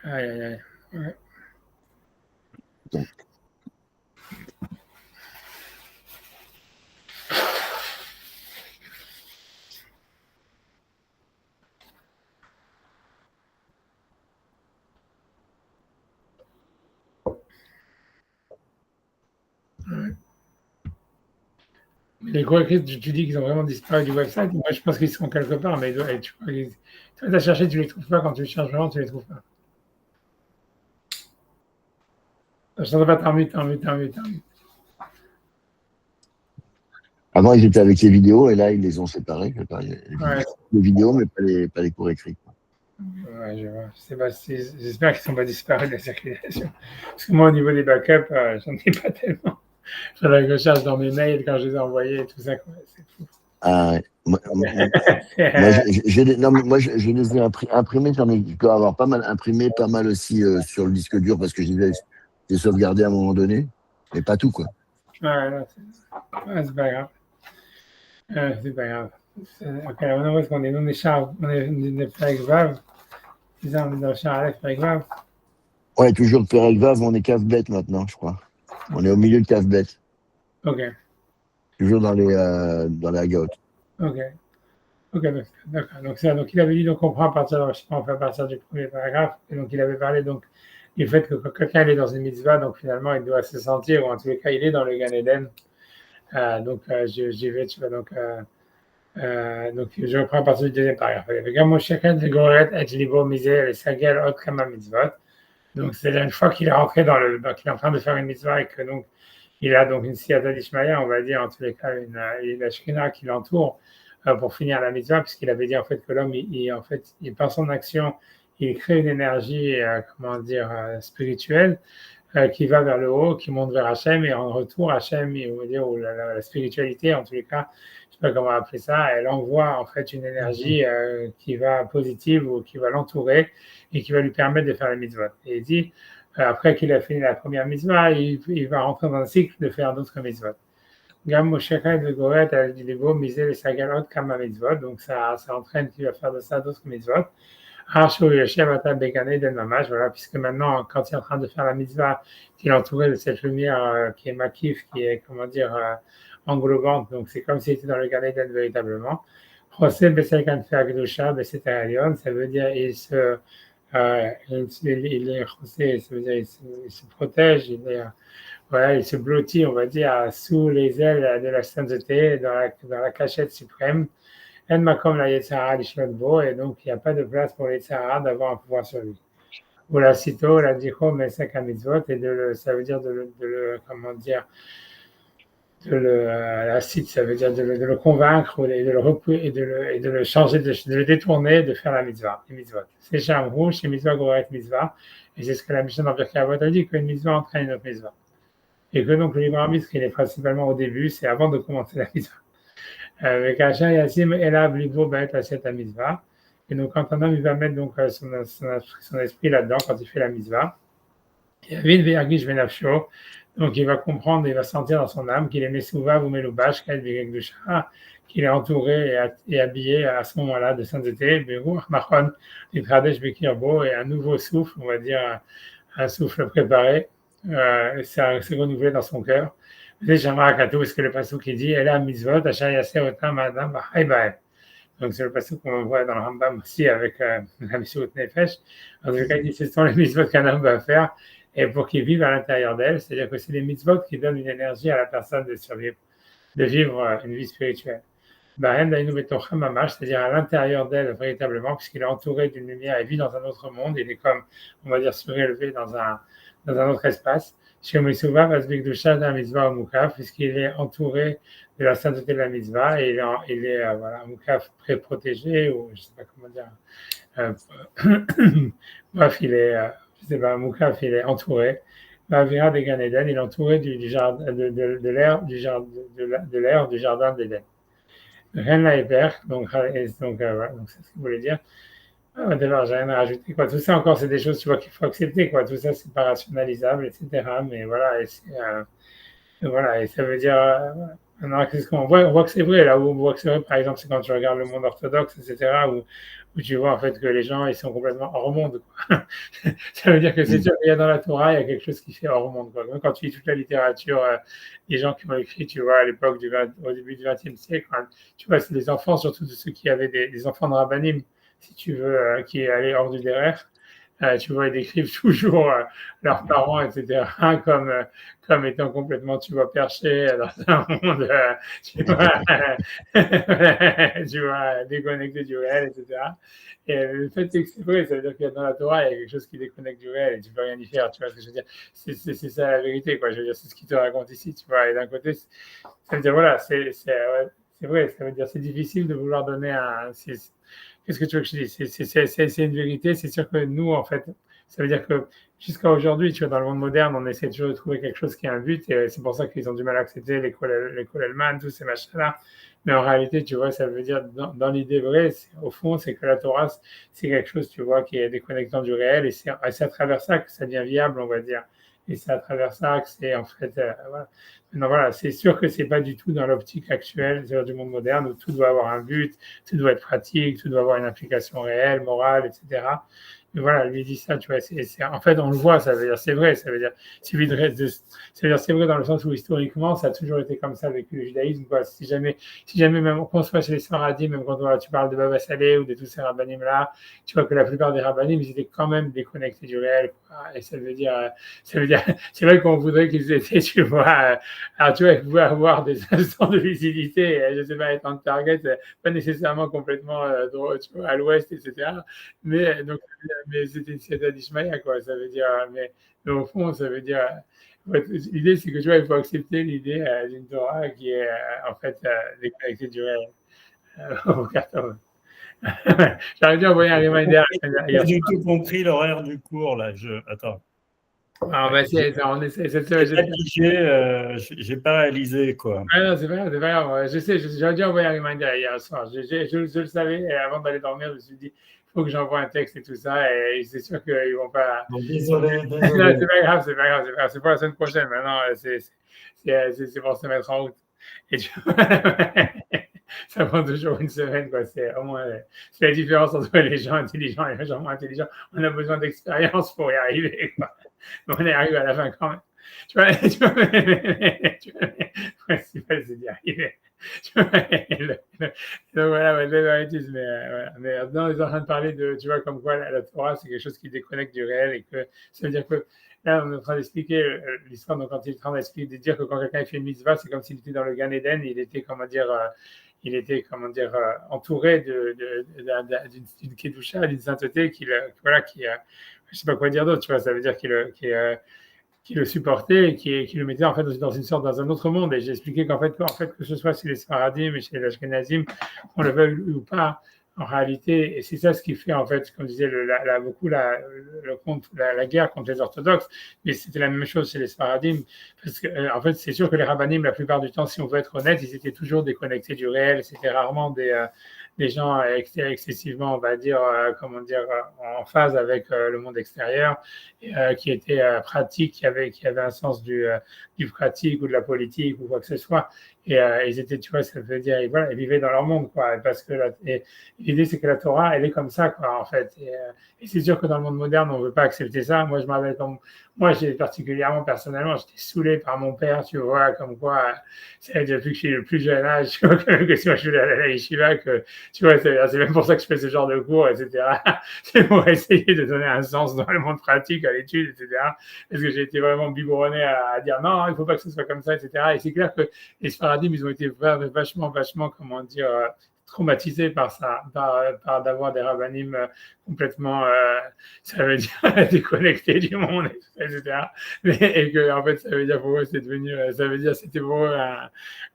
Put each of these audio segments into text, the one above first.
Aïe, aïe, aïe. Ouais. Donc, Les co-écrits, tu dis qu'ils ont vraiment disparu du website. Moi, je pense qu'ils sont quelque part, mais tu as cherché, tu les trouves pas. Quand tu les cherches vraiment, tu les trouves pas. Je t'entends pas, t'en mute. avant, ils étaient avec les vidéos et là, ils les ont séparés. Ouais, Les vidéos, mais pas les cours écrits. ouais, je vois. J'espère qu'ils sont pas disparus de la circulation. Parce que moi, au niveau des backups, j'en ai pas tellement. Je les recherche dans mes mails quand je les ai envoyés et tout ça. C'est fou. Ah, ouais. Moi, je les ai imprimés. Je dois avoir pas mal imprimé, pas mal aussi sur le disque dur parce que je les ai sauvegardés à un moment donné, mais pas tout, quoi. Ouais, non, c'est pas grave. C'est pas grave. Ok, alors, où est-ce qu'on est? Nous, on est Charles, on est avec Vav. C'est ça, on est dans Charles avec Vav. Ouais, toujours le Père Elvav, on est cave-bête maintenant, je crois. On est au milieu de cave-bête. Ok, Toujours dans les Haggaot. ok. Ok, d'accord. Donc il avait dit, donc on prend à partir, je sais pas, on fait à partir du premier paragraphe, et donc il avait parlé donc du fait que quand quelqu'un est dans une mitzvah, donc finalement il doit se sentir, ou en tous les cas il est dans le Gan Eden. J'y vais, tu vois, donc je reprends à partir du deuxième paragraphe. Vegam chacun de Goret et Libo misé le Sagel Ot Kama Mitzvot. Donc c'est une fois qu'il est rentré donc il est en train de faire une mitzvah et que donc il a donc une siyata d'Ishmaïa, on va dire en tous les cas une Shekhinah qui l'entoure pour finir la mitzvah, puisqu'il avait dit en fait que l'homme, en fait, par son action, il crée une énergie, comment dire, spirituelle qui va vers le haut, qui monte vers Hachem, et en retour, Hachem, on va dire, ou la spiritualité, en tous les cas, je ne sais pas comment appeler ça, elle envoie en fait une énergie qui va positive ou qui va l'entourer et qui va lui permettre de faire la mitzvah. Et il dit, après qu'il a fini la première mitzvah, il va rentrer dans un cycle de faire d'autres mitzvot. Gam Mosheka de Goret a dit les beaux miser les sagalot kama mitzvot, donc ça entraîne qu'il va faire de ça d'autres mitzvot. Arshou Yoshev Ata Begane Del Mamash, voilà, puisque maintenant, quand il est en train de faire la mitzvah, qu'il est entouré de cette lumière qui est makif, qui est, comment dire, englobante, donc c'est comme s'il était dans le Gan Eden véritablement. José Besekan Feagdusha, Besetarion, ça veut dire il est José, ça veut dire il se protège, voilà, il se blottit, on va dire, sous les ailes de la sainteté, dans la cachette suprême. En makom la Yetzara l'ishmat et donc il n'y a pas de place pour les Yetzara d'avoir un pouvoir sur lui. Ou la cito, la dicho, mesek mitzvot, et ça veut dire comment dire, la cite, ça veut dire de le convaincre et de le changer, de le détourner, de faire la mitzvah, les mitzvot. C'est Sham rouge, c'est mitzvah goret mitzvah, et c'est ce que la Mishnah dans Pirkei Avot a dit, qu'une mitzvah entraîne une autre mitzvah. Et que donc le libre arbitre, il est principalement au début, c'est avant de commencer la mitzvah. Avec Hachem Yassim Elav Libo Ba'et Hachet Mitzvah. Et donc, quand un homme il va mettre donc son esprit là-dedans, quand il fait la mitzvah, Yavid Ve'agish Venafsho, donc il va comprendre, il va sentir dans son âme qu'il est Mesouva ou Meloubash, qu'il est entouré et habillé à ce moment-là de sainteté, Beruach Machon, Nitradesh Bekirbo, et un nouveau souffle, on va dire un souffle préparé, c'est renouvelé dans son cœur. Parce que le passage qui dit, elle a mitzvot, Asher Yaseh Otam Adam Bachai Bahem. Donc c'est le passage qu'on voit dans le Rambam aussi avec la Mishut Nefesh. En tout cas, il dit, ce sont les mitzvot qu'un homme va faire et pour qu'il vive à l'intérieur d'elle. C'est-à-dire que c'est les mitzvot qui donnent une énergie à la personne de survivre, de vivre une vie spirituelle. Bahem Dainu Betocha Mamash, c'est-à-dire à l'intérieur d'elle véritablement, puisqu'il est entouré d'une lumière et vit dans un autre monde. Il est comme, on va dire, surélevé dans un autre espace. Chez Mesouva, Vasbikdusha d'un mitzvah au Mukaf, puisqu'il est entouré de la sainteté de la mitzvah et il est voilà, Mukaf pré-protégé, ou je ne sais pas comment dire. Bref, je sais pas, Mukaf, il est entouré. Mavira de Gan Eden, il est entouré du jardin, de l'air du jardin d'Éden. Rien n'a été donc c'est ce qu'il voulait dire. D'abord, j'ai rien à rajouter. Quoi. Tout ça encore, c'est des choses tu vois, qu'il faut accepter. Quoi. Tout ça, c'est pas rationalisable, etc. Mais voilà, et ça veut dire, Non, qu'est-ce qu'on voit? On voit que c'est vrai, là où on voit que c'est vrai, par exemple, c'est quand tu regardes le monde orthodoxe, etc., où tu vois en fait que les gens, ils sont complètement hors monde, quoi. Ça veut dire que c'est Mm. sûr qu'il y a dans la Torah, il y a quelque chose qui fait hors monde, quoi. Même quand tu lis toute la littérature, les gens qui ont écrit, tu vois, à l'époque au début du XXe siècle, hein, tu vois, c'est des enfants, surtout de ceux qui avaient des enfants de rabbinim, si tu veux, qui allaient hors du derrière. Tu vois, ils décrivent toujours leurs parents, etc., comme étant complètement, tu vois, perchés dans un monde, tu vois, tu vois, déconnecté du réel, etc. Et le fait c'est que c'est vrai, ça veut dire qu'il y a dans la Torah, il y a quelque chose qui déconnecte du réel et tu peux rien y faire, tu vois ce que je veux dire. C'est ça la vérité, quoi. Je veux dire, c'est ce qu'il te raconte ici, tu vois. Et d'un côté, ça veut dire, voilà, ouais, c'est vrai, ça veut dire, c'est difficile de vouloir donner un. Qu'est-ce que tu veux que je dise? C'est une vérité. C'est sûr que nous, en fait, ça veut dire que jusqu'à aujourd'hui, tu vois, dans le monde moderne, on essaie toujours de trouver quelque chose qui a un but. Et c'est pour ça qu'ils ont du mal à accepter l'école Hellman, tous ces machins-là. Mais en réalité, tu vois, ça veut dire, dans l'idée vraie, au fond, c'est que la Torah, c'est quelque chose, tu vois, qui est déconnectant du réel. Et c'est à travers ça que ça devient viable, on va dire. Et c'est à travers ça que c'est, en fait, voilà. Maintenant, voilà, c'est sûr que c'est pas du tout dans l'optique actuelle, c'est-à-dire du monde moderne, où tout doit avoir un but, tout doit être pratique, tout doit avoir une application réelle, morale, etc. Mais voilà, lui dit ça, tu vois, en fait, on le voit, ça veut dire, c'est vrai, ça veut dire, c'est vrai dans le sens où historiquement, ça a toujours été comme ça avec le judaïsme, quoi. Si jamais même, qu'on soit chez les Sfaradim, même quand tu parles de Baba Saleh ou de tous ces rabbinim-là, tu vois que la plupart des rabbinim, ils étaient quand même déconnectés du réel, quoi. Et ça veut dire, c'est vrai qu'on voudrait qu'ils étaient, tu vois, alors tu vois, ils pouvaient avoir des instants de lucidité, je sais pas, être en target, pas nécessairement complètement tu vois, à l'ouest, etc. Mais c'était une Siyata d'Ishmaïa, quoi. Ça veut dire, mais au fond, ça veut dire, l'idée, c'est que tu vois, il faut accepter l'idée d'une Torah qui est en fait déconnectée du réel. Au carton. J'aurais dû envoyer un reminder J'ai pas hier du soir. tout compris l'horaire du cours, là. Attends. Alors, bah, on essaie cette semaine. J'ai pas pigé, j'ai pas réalisé, quoi. Ah non, c'est pas grave, c'est pas grave. Je sais, j'aurais dû envoyer un reminder hier soir. Je le savais, et avant d'aller dormir, je me suis dit, il faut que j'envoie un texte et tout ça, et c'est sûr qu'ils vont pas. Bon, désolé, Non, désolé. c'est pas grave, c'est pas grave, c'est pas grave. C'est pour la semaine prochaine. Maintenant, c'est pour se mettre en route. Et tu vois, ça prend toujours une semaine, quoi. C'est au moins, c'est la différence entre les gens intelligents et les gens moins intelligents. On a besoin d'expérience pour y arriver, quoi. Mais on y arrive à la fin quand même. Le principal, c'est d'y arriver. Donc voilà, ouais, mais non, ils sont en train de parler de, tu vois, comme quoi la Torah, c'est quelque chose qui déconnecte du réel et que ça veut dire que là, on est en train d'expliquer l'histoire, donc quand il est en train d'expliquer, de dire que quand quelqu'un fait une mitzvah, c'est comme s'il était dans le Gan Eden, entouré d'une kedusha, d'une sainteté voilà, je sais pas quoi dire d'autre, tu vois, ça veut dire qui le supportait et qui le mettait en fait dans un autre monde. Et j'ai expliqué qu'en fait, que ce soit chez les Sfaradim et chez les Ashkenazim, qu'on le veuille ou pas, en réalité, et c'est ça ce qui fait en fait, comme disait beaucoup la guerre contre les orthodoxes, mais c'était la même chose chez les Sfaradim, parce que en fait, c'est sûr que les rabbinim, la plupart du temps, si on veut être honnête, ils étaient toujours déconnectés du réel. C'était rarement des gens excessivement, on va dire, comment dire, en phase avec le monde extérieur, qui étaient pratiques, qui avaient un sens du pratique ou de la politique ou quoi que ce soit. Et ils étaient, tu vois, ça veut dire, voilà, ils vivaient dans leur monde, quoi. Parce que l'idée, c'est que la Torah, elle est comme ça, quoi, en fait. Et c'est sûr que dans le monde moderne, on ne veut pas accepter ça. Moi, je me rappelle moi, j'ai particulièrement, personnellement, j'étais saoulé par mon père, tu vois, comme quoi, ça veut dire depuis que je suis le plus jeune âge, tu vois, que si moi je voulais aller à la yeshiva, que, tu vois, c'est même pour ça que je fais ce genre de cours, etc. C'est pour essayer de donner un sens dans le monde pratique, à l'étude, etc. Parce que j'ai été vraiment biberonné à dire non, il ne faut pas que ce soit comme ça, etc. Et c'est clair que les Sfaradim, ils ont été vachement, comment dire, traumatisés par ça, par d'avoir des rabbinim complètement, ça veut dire déconnectés du monde, etc. Et que, en fait, ça veut dire pour eux, c'est devenu, ça veut dire, c'était pour eux,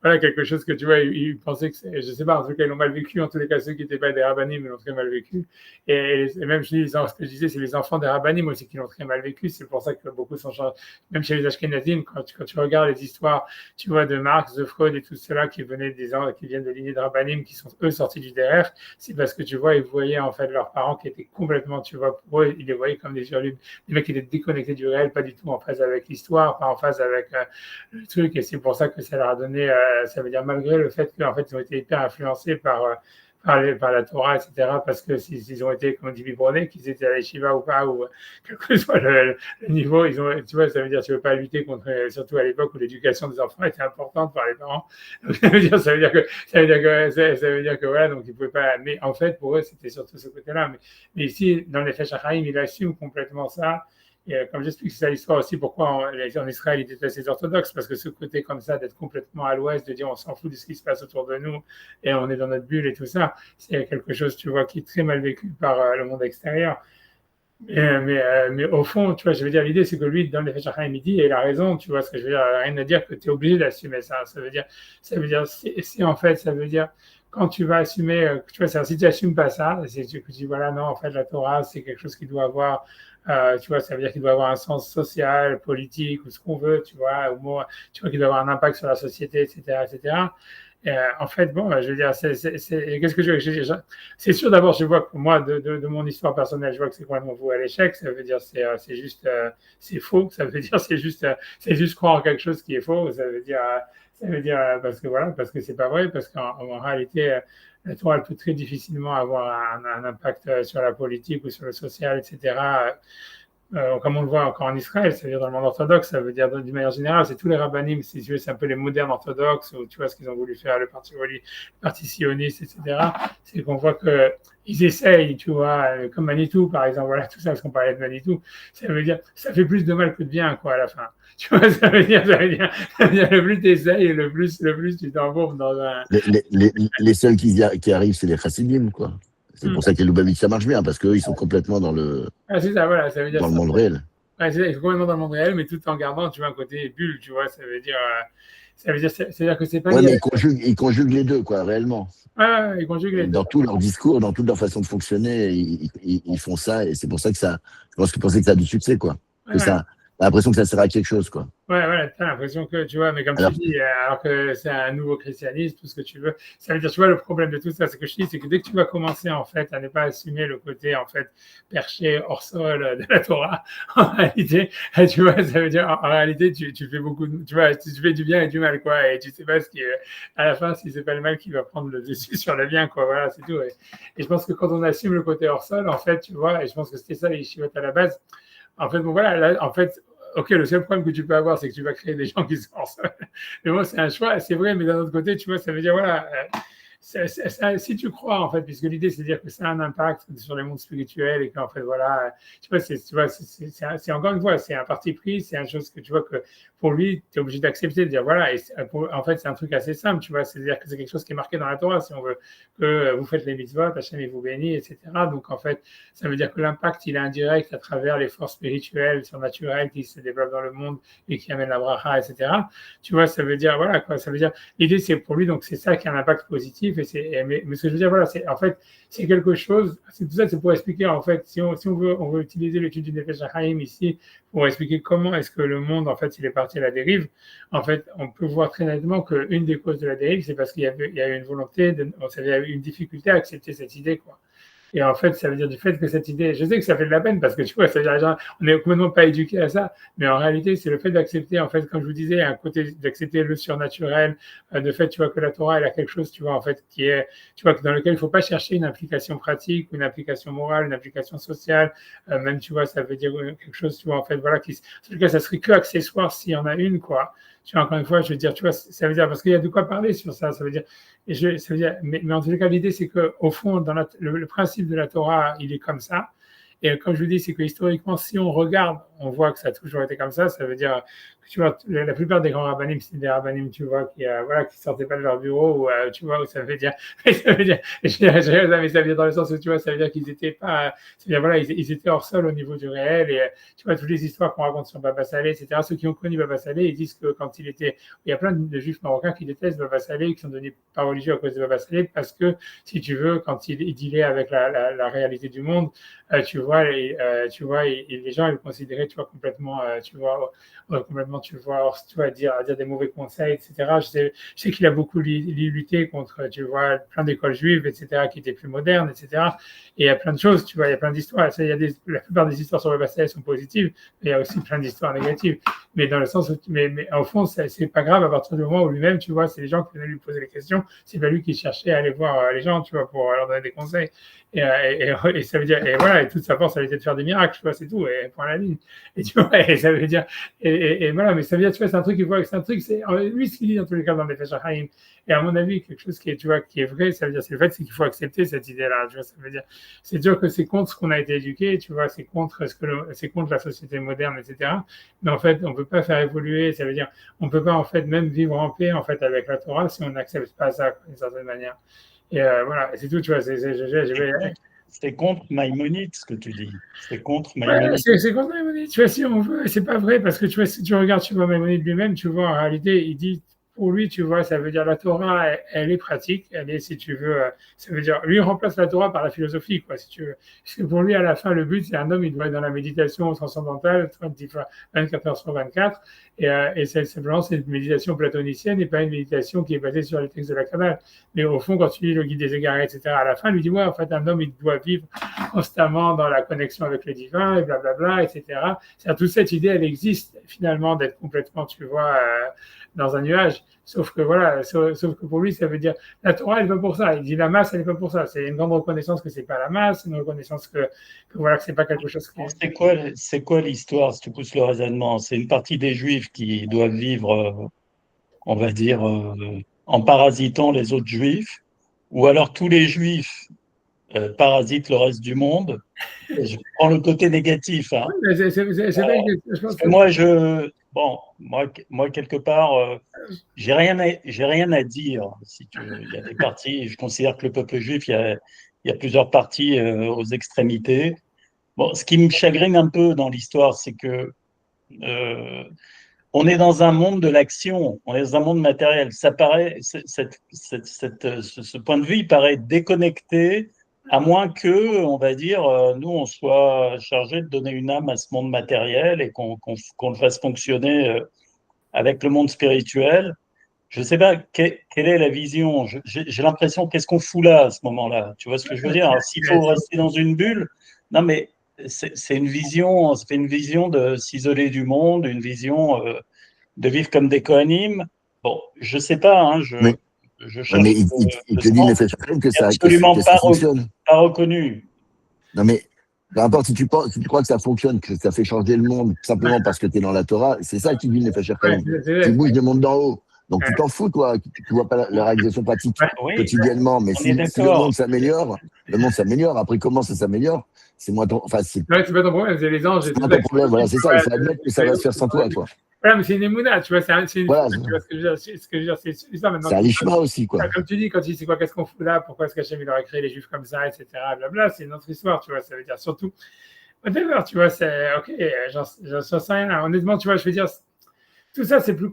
voilà, quelque chose que, tu vois, ils pensaient que je sais pas, en tout cas, ils l'ont mal vécu, en tous les cas, ceux qui n'étaient pas des rabbinim, ils l'ont très mal vécu. Et même, ce que je disais, c'est les enfants des rabbinim aussi qui l'ont très mal vécu. C'est pour ça que beaucoup sont changés. Même chez les Ashkenazim, quand tu regardes les histoires, tu vois, de Marx, de Freud et tout cela qui viennent de lignées de rabbinim, qui sont eux peu sortis du derrière, c'est parce que tu vois, ils voyaient en fait leurs parents qui étaient complètement, tu vois, pour eux, ils les voyaient comme des hurluberlus, des mecs qui étaient déconnectés du réel, pas du tout en phase avec l'histoire, pas en phase avec le truc, et c'est pour ça que ça leur a donné, ça veut dire malgré le fait qu'en fait ils ont été hyper influencés par la Torah, etc., parce que s'ils ont été, comme on dit, biberonnés, qu'ils étaient à l'Eshiva ou pas, ou quel que soit le niveau, ils ont, tu vois, ça veut dire que tu ne veux pas lutter contre, surtout à l'époque où l'éducation des enfants était importante par les parents. Donc, ça veut dire que voilà, donc ils ne pouvaient pas, mais en fait, pour eux, c'était surtout ce côté-là. Mais ici, dans les Nefesh HaChaim, il assume complètement ça. Et comme j'explique, c'est ça l'histoire aussi pourquoi en Israël ils détestent les orthodoxes, parce que ce côté comme ça d'être complètement à l'ouest, de dire on s'en fout de ce qui se passe autour de nous et on est dans notre bulle et tout ça, c'est quelque chose, tu vois, qui est très mal vécu par le monde extérieur. Mais au fond, tu vois, je veux dire, l'idée c'est que lui, dans les Feshachim, il dit, et il a raison, tu vois, ce que je veux dire, rien à dire que tu es obligé d'assumer ça. Ça veut dire, si en fait, ça veut dire, quand tu vas assumer, tu vois, si tu n'assumes pas ça, c'est que tu dis, voilà, non, en fait, la Torah, c'est quelque chose qui doit avoir tu vois, ça veut dire qu'il doit avoir un sens social, politique, ou ce qu'on veut, tu vois, tu vois, qu'il doit avoir un impact sur la société, etc., etc. En fait, bon, je veux dire, qu'est-ce que je veux dire? C'est sûr, d'abord, je vois que moi, de mon histoire personnelle, je vois que c'est complètement voué à l'échec. Ça veut dire, c'est juste, c'est faux. Ça veut dire, c'est juste croire en quelque chose qui est faux. Ça veut dire, parce que voilà, parce que c'est pas vrai, parce qu'en réalité, la Torah elle peut très difficilement avoir un impact sur la politique ou sur le social, etc. Comme on le voit encore en Israël, c'est-à-dire dans le monde orthodoxe, ça veut dire d'une manière générale, c'est tous les rabbinim, si tu veux, c'est un peu les modernes orthodoxes, ou tu vois ce qu'ils ont voulu faire, le parti sioniste, etc. C'est qu'on voit qu'ils essayent, tu vois, comme Manitou, par exemple, voilà, tout ça, parce qu'on parlait de Manitou, ça veut dire, ça fait plus de mal que de bien, quoi, à la fin. Tu vois, ça veut dire le plus tu essayes, le plus tu t'embourbes dans un. Les seuls qui arrivent, c'est les chassidim, quoi. C'est pour ça que les Lubavitch, ça marche bien, parce qu'eux, ils sont complètement Ah, c'est ça, voilà, ça veut dire dans le ça. monde réel. Ouais, c'est ça, ils sont complètement dans le monde réel, mais tout en gardant, tu vois, un côté bulle, tu vois, ça veut dire que c'est pas Ouais, lié mais à. ils conjuguent les deux, quoi, réellement. Ouais, ils conjuguent les deux. Dans tout leur discours, dans toute leur façon de fonctionner, ils font ça, et c'est pour ça que je pense que pour ça que ça a du succès, quoi. Ouais, Que ça, t'as l'impression que ça sert à quelque chose, quoi. ouais, ouais, t'as l'impression que, tu vois, mais comme tu Alors, dis, alors que c'est un nouveau christianisme, tout ce que tu veux, ça veut dire, tu vois, le problème de tout ça, c'est que je dis, c'est que dès que tu vas commencer, en fait, à ne pas assumer le côté, en fait, perché hors sol de la Torah, en réalité, tu vois, ça veut dire, en réalité, tu fais beaucoup, tu vois, tu fais du bien et du mal, quoi, et tu sais pas ce qui est, à la fin, si c'est pas le mal qui va prendre le dessus sur le bien, quoi, voilà, c'est tout. Et je pense que quand on assume le côté hors sol, en fait, tu vois, et je pense que c'était ça les chivotes à la base, en fait, bon, voilà, là, en fait, ok, le seul problème que tu peux avoir, c'est que tu vas créer des gens qui sont seuls. Mais moi, c'est un choix, c'est vrai, mais d'un autre côté, tu vois, ça veut dire, voilà, si tu crois, en fait, puisque l'idée, c'est de dire que ça a un impact sur les mondes spirituels et qu'en fait, voilà, tu vois, c'est encore une fois, c'est un parti pris, c'est une chose que tu vois que pour lui, tu es obligé d'accepter, de dire, voilà, et en fait, c'est un truc assez simple, tu vois, c'est-à-dire que c'est quelque chose qui est marqué dans la Torah, si on veut que vous faites les mitzvot, Hachem, il vous bénit, etc. Donc, en fait, ça veut dire que l'impact, il est indirect à travers les forces spirituelles, surnaturelles qui se développent dans le monde et qui amènent la bracha, etc. Tu vois, ça veut dire, voilà, quoi, ça veut dire, l'idée, c'est pour lui, donc c'est ça qui a un impact positif. Mais ce que je veux dire, voilà, en fait, c'est quelque chose, c'est tout ça, c'est pour expliquer, en fait, si on veut utiliser l'étude du Nefesh HaChaim ici pour expliquer comment est-ce que le monde, en fait, il est parti à la dérive. En fait, on peut voir très nettement qu'une des causes de la dérive, c'est parce qu'il y a eu une volonté, il y a eu une difficulté à accepter cette idée, quoi. Et en fait, ça veut dire du fait que cette idée, je sais que ça fait de la peine parce que tu vois, ça veut dire, on n'est complètement pas éduqué à ça, mais en réalité, c'est le fait d'accepter, en fait, comme je vous disais, un côté d'accepter le surnaturel, de fait, tu vois, que la Torah, elle a quelque chose, tu vois, en fait, qui est, tu vois, dans lequel il ne faut pas chercher une application pratique, une application morale, une application sociale, même, tu vois, ça veut dire quelque chose, tu vois, en fait, voilà, en tout cas, ça serait que accessoire s'il y en a une, quoi. Tu vois, encore une fois, je veux dire, tu vois, ça veut dire, parce qu'il y a de quoi parler sur ça, ça veut dire, ça veut dire mais en tout cas, l'idée, c'est qu'au fond, dans le principe de la Torah, il est comme ça. Et comme je vous dis, c'est que historiquement, si on regarde, on voit que ça a toujours été comme ça. Ça veut dire que tu vois, la plupart des grands rabbinim, c'est des rabbinim, tu vois, qui sortaient pas de leur bureau, ou tu vois, où ça veut dire, mais ça veut dire dans le sens où tu vois, ça veut dire qu'ils étaient pas, c'est-à-dire voilà, ils étaient hors sol au niveau du réel. Et tu vois, toutes les histoires qu'on raconte sur Baba Saleh, etc. Ceux qui ont connu Baba Saleh, ils disent que quand il y a plein de juifs marocains qui détestent Baba Saleh, qui sont devenus pas religieux à cause de Baba Saleh, parce que si tu veux, quand il dealait avec la réalité du monde, tu vois, les gens ils le considéraient tu vois, complètement, complètement, tu vois, à dire des mauvais conseils, etc. Je sais qu'il a beaucoup lutté contre, tu vois, plein d'écoles juives, etc., qui étaient plus modernes, etc. Et il y a plein de choses, tu vois, il y a plein d'histoires. La plupart des histoires sur le passé, elles sont positives, mais il y a aussi plein d'histoires négatives. Mais dans le sens où, mais au fond, c'est pas grave à partir du moment où lui-même, tu vois, c'est les gens qui venaient lui poser les questions. C'est pas lui qui cherchait à aller voir les gens, tu vois, pour leur donner des conseils. Et ça veut dire, et voilà, et toute sa force, elle était de faire des miracles, tu vois, c'est tout, et point à la ligne. Et tu vois, et ça veut dire, et voilà, mais ça veut dire, tu vois, c'est un truc qu'il voit, c'est un truc, c'est, lui, ce qu'il dit dans tous les cas dans les Nefesh HaChaim, et à mon avis, quelque chose qui est, tu vois, qui est vrai, ça veut dire, c'est le fait, c'est qu'il faut accepter cette idée-là, tu vois, ça veut dire, c'est sûr que c'est contre ce qu'on a été éduqué, tu vois, c'est contre c'est contre la société moderne, etc. Mais en fait, on peut pas faire évoluer, ça veut dire, on peut pas, en fait, même vivre en paix, en fait, avec la Torah si on n'accepte pas ça, d'une certaine manière. Et voilà, c'est tout, tu vois, C'est contre Maïmonide, ce que tu dis. C'est contre ouais, Maïmonide. c'est contre Maïmonide, tu vois, si on veut, c'est pas vrai, parce que tu vois, si tu regardes, tu vois, Maïmonide lui-même, tu vois, en réalité, il dit, pour lui, tu vois, ça veut dire la Torah, elle est pratique, elle est, si tu veux, ça veut dire, lui, il remplace la Torah par la philosophie, quoi, si tu veux. Parce que pour lui, à la fin, le but, c'est un homme, il doit être dans la méditation transcendantale, 24 heures sur 24, et c'est simplement, c'est une méditation platonicienne et pas une méditation qui est basée sur les textes de la Kabbale. Mais au fond, quand tu lis le guide des égarés, etc., à la fin, il lui dit, ouais, en fait, un homme, il doit vivre constamment dans la connexion avec le divin, et blablabla, etc. C'est-à-dire, toute cette idée, elle existe, finalement, d'être complètement, tu vois, dans un nuage. Sauf que voilà, sauf que pour lui, ça veut dire la Torah, elle n'est pas pour ça. Il dit la masse, elle n'est pas pour ça. C'est une grande reconnaissance que c'est pas la masse, une reconnaissance que voilà, que c'est pas quelque chose qui. C'est quoi l'histoire, si tu pousses le raisonnement? C'est une partie des Juifs qui doivent vivre, on va dire, en parasitant les autres Juifs, ou alors tous les Juifs parasitent le reste du monde. Et je prends le côté négatif, hein. Oui, mais c'est vrai que je Parce pense que que. moi, quelque part, j'ai rien à dire, si tu veux. Il y a des partis, je considère que le peuple juif, il y a plusieurs partis aux extrémités. Bon, ce qui me chagrine un peu dans l'histoire, c'est que euh, on est dans un monde de l'action, on est dans un monde matériel. Ça paraît, ce point de vue, il paraît déconnecté, à moins que, on va dire, nous, on soit chargé de donner une âme à ce monde matériel et qu'on le fasse fonctionner avec le monde spirituel. Je ne sais pas quelle est la vision. J'ai l'impression, qu'est-ce qu'on fout là à ce moment-là? Tu vois ce que je veux dire? Alors, s'il faut rester dans une bulle, non, mais c'est une vision de s'isoler du monde, une vision de vivre comme des Kohanim. Bon, je sais pas, hein, Mais, je ouais, cherche mais il le te dit, sens, Nefesh HaChaim, que c'est ça, absolument que ça fonctionne. pas reconnu. Non, mais peu importe si tu penses, si tu crois que ça fonctionne, que ça fait changer le monde simplement parce que tu es dans la Torah, c'est ça qui dit Nefesh Ouais, HaChaim. Tu bouges des mondes d'en haut. Donc tu ouais, t'en fous, toi. Tu vois pas la réalisation pratique ouais. Oui, quotidiennement. Mais on est si le d'accord. monde s'améliore, le monde s'améliore. Après, comment ça s'améliore? C'est moins ton, enfin, Ouais, c'est pas ton problème, c'est les anges et c'est tout moins ça. ton problème. Voilà, c'est ça. Il faut admettre que ça va se faire sans toi, quoi. Voilà, mais c'est une émouna, tu vois, c'est une foi, Voilà, tu vois ce que je veux dire, ce que je veux dire, c'est ça maintenant. c'est un lishma aussi, quoi. Comme tu dis, quand il dit c'est quoi, qu'est-ce qu'on fout là, pourquoi est-ce qu'Hachem il aurait créé les juifs comme ça, etc. Blabla, c'est une autre histoire, tu vois, ça veut dire surtout, whatever, tu vois, c'est ok, j'en sais rien. Honnêtement, tu vois, je veux dire, tout ça, c'est plus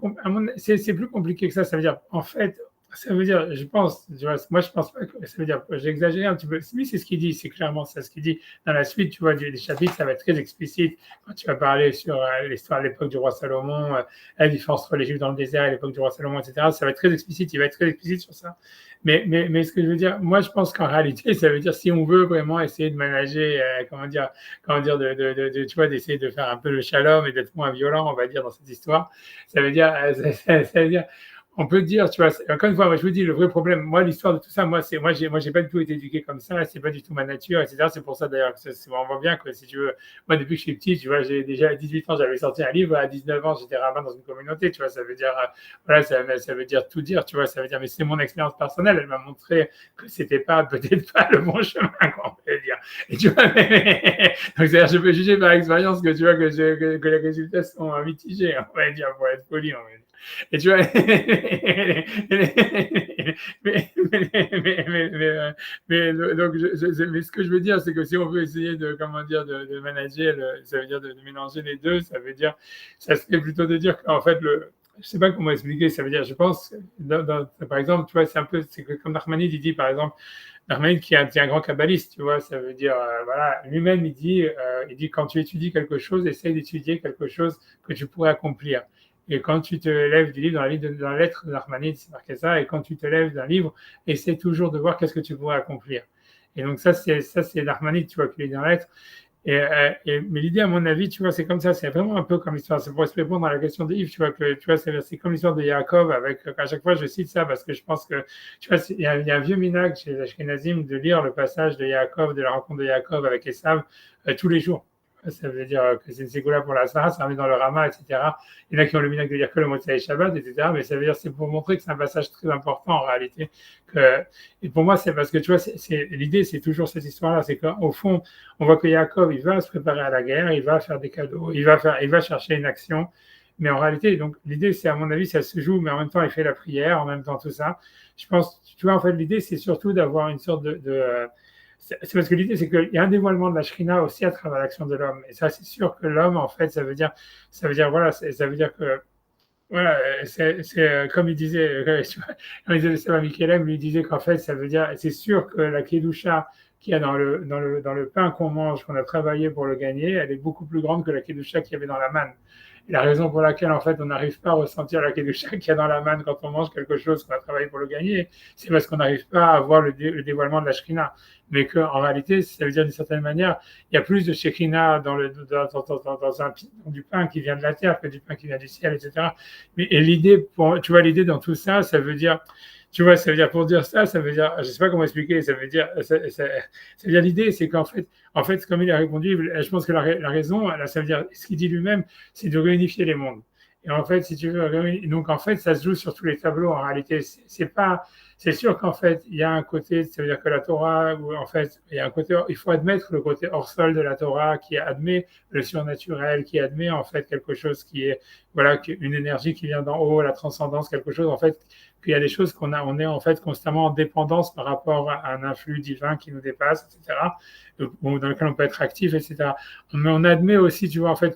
compliqué que ça. Ça veut dire, en fait, ça veut dire, je pense, tu vois, moi je pense pas que ça veut dire, j'ai exagéré un petit peu. Lui, c'est ce qu'il dit, c'est clairement ça ce qu'il dit. Dans la suite, tu vois, des chapitres, ça va être très explicite. Quand tu vas parler sur l'histoire de l'époque du roi Salomon, la différence entre les Juifs dans le désert et l'époque du roi Salomon, etc., ça va être très explicite. Il va être très explicite sur ça. Mais ce que je veux dire, moi je pense qu'en réalité, ça veut dire si on veut vraiment essayer de manager, comment dire, tu vois, d'essayer de faire un peu le shalom et d'être moins violent, on va dire, dans cette histoire, ça veut dire, ça veut dire on peut dire, tu vois, encore une fois, moi, je vous dis, le vrai problème, moi, l'histoire de tout ça, moi, j'ai pas du tout été éduqué comme ça, c'est pas du tout ma nature, etc. C'est pour ça, d'ailleurs, que on voit bien que, si tu veux, moi, depuis que je suis petit, tu vois, j'ai déjà à 18 ans, j'avais sorti un livre, à 19 ans, j'étais rabbin dans une communauté, tu vois, ça veut dire, voilà, ça veut dire tout dire, tu vois, ça veut dire, mais c'est mon expérience personnelle, elle m'a montré que c'était pas, peut-être pas le bon chemin, quoi, on peut dire. Et tu vois, donc, c'est-à-dire, je peux juger par expérience que, tu vois, que les résultats sont mitigés, on va dire, pour être poli, on va dire. Et tu vois, donc, mais ce que je veux dire, c'est que si on veut essayer de, comment dire, de manager, ça veut dire de mélanger les deux, ça veut dire, ça serait plutôt de dire qu'en fait, je sais pas comment expliquer, ça veut dire, je pense, par exemple, tu vois, c'est comme Nachmanide, il dit, par exemple, Nachmanide qui est un grand kabbaliste, tu vois, ça veut dire, voilà, lui-même, il dit, quand tu étudies quelque chose, essaye d'étudier quelque chose que tu pourrais accomplir. Et quand tu te lèves du livre, dans la lettre de Nachmanide, c'est marqué ça, et quand tu te lèves d'un livre, essaye toujours de voir qu'est-ce que tu pourrais accomplir. Et donc ça, c'est Nachmanide, tu vois, qui est dans la lettre. Mais l'idée, à mon avis, tu vois, c'est comme ça, c'est vraiment un peu comme l'histoire. C'est pour se répondre à la question de Yves, tu vois, c'est comme l'histoire de Yaakov, à chaque fois, je cite ça parce que je pense que, tu vois, il y a un vieux minhag chez les Ashkenazim de lire le passage de Yaakov, de la rencontre de Yaakov avec Esav, tous les jours. Ça veut dire que c'est une ségoula pour la Sarah, ça remet dans le Rama, etc. Il y en a qui ont le minhag de dire que le Motsai Shabbat, etc. Mais ça veut dire, c'est pour montrer que c'est un passage très important en réalité. Et pour moi, c'est parce que, tu vois, l'idée, c'est toujours cette histoire-là. C'est qu'au fond, on voit que Yaakov, il va se préparer à la guerre, il va faire des cadeaux, il va chercher une action. Mais en réalité, donc, l'idée, c'est, à mon avis, ça se joue, mais en même temps, il fait la prière, en même temps, tout ça. Je pense, tu vois, en fait, l'idée, c'est surtout d'avoir une sorte c'est parce que l'idée, c'est qu'il y a un dévoilement de la Shrina aussi à travers l'action de l'homme. Et ça, c'est sûr que l'homme, en fait, ça veut dire, voilà, ça veut dire que, voilà, comme il disait, quand il disait Sava Mikelem, lui disait qu'en fait, ça veut dire, c'est sûr que la Kedusha qu'il y a dans le pain qu'on mange, qu'on a travaillé pour le gagner, elle est beaucoup plus grande que la Kedusha qu'il y avait dans la manne. Et la raison pour laquelle, en fait, on n'arrive pas à ressentir la Kedusha qu'il y a dans la manne quand on mange quelque chose qu'on a travaillé pour le gagner, c'est parce qu'on n'arrive pas à avoir le dévoilement de la Shrina. Mais qu'en réalité, ça veut dire d'une certaine manière, il y a plus de Shekhina dans du pain qui vient de la terre que du pain qui vient du ciel, etc. Et l'idée, tu vois, l'idée dans tout ça, ça veut dire, tu vois, ça veut dire, pour dire ça veut dire, je sais pas comment expliquer, ça veut dire, ça veut dire l'idée, c'est qu'en fait, comme il a répondu, je pense que la raison, là, ça veut dire, ce qu'il dit lui-même, c'est de réunifier les mondes. Et en fait, si tu veux, donc en fait, ça se joue sur tous les tableaux. En réalité, c'est sûr qu'en fait, il y a un côté, ça veut dire que la Torah, où en fait, il y a un côté, il faut admettre le côté hors sol de la Torah qui admet le surnaturel, qui admet en fait quelque chose qui est, voilà, une énergie qui vient d'en haut, la transcendance, quelque chose en fait, qu'il y a des choses on est en fait constamment en dépendance par rapport à un influx divin qui nous dépasse, etc. Dans lequel on peut être actif, etc. Mais on admet aussi, tu vois, en fait,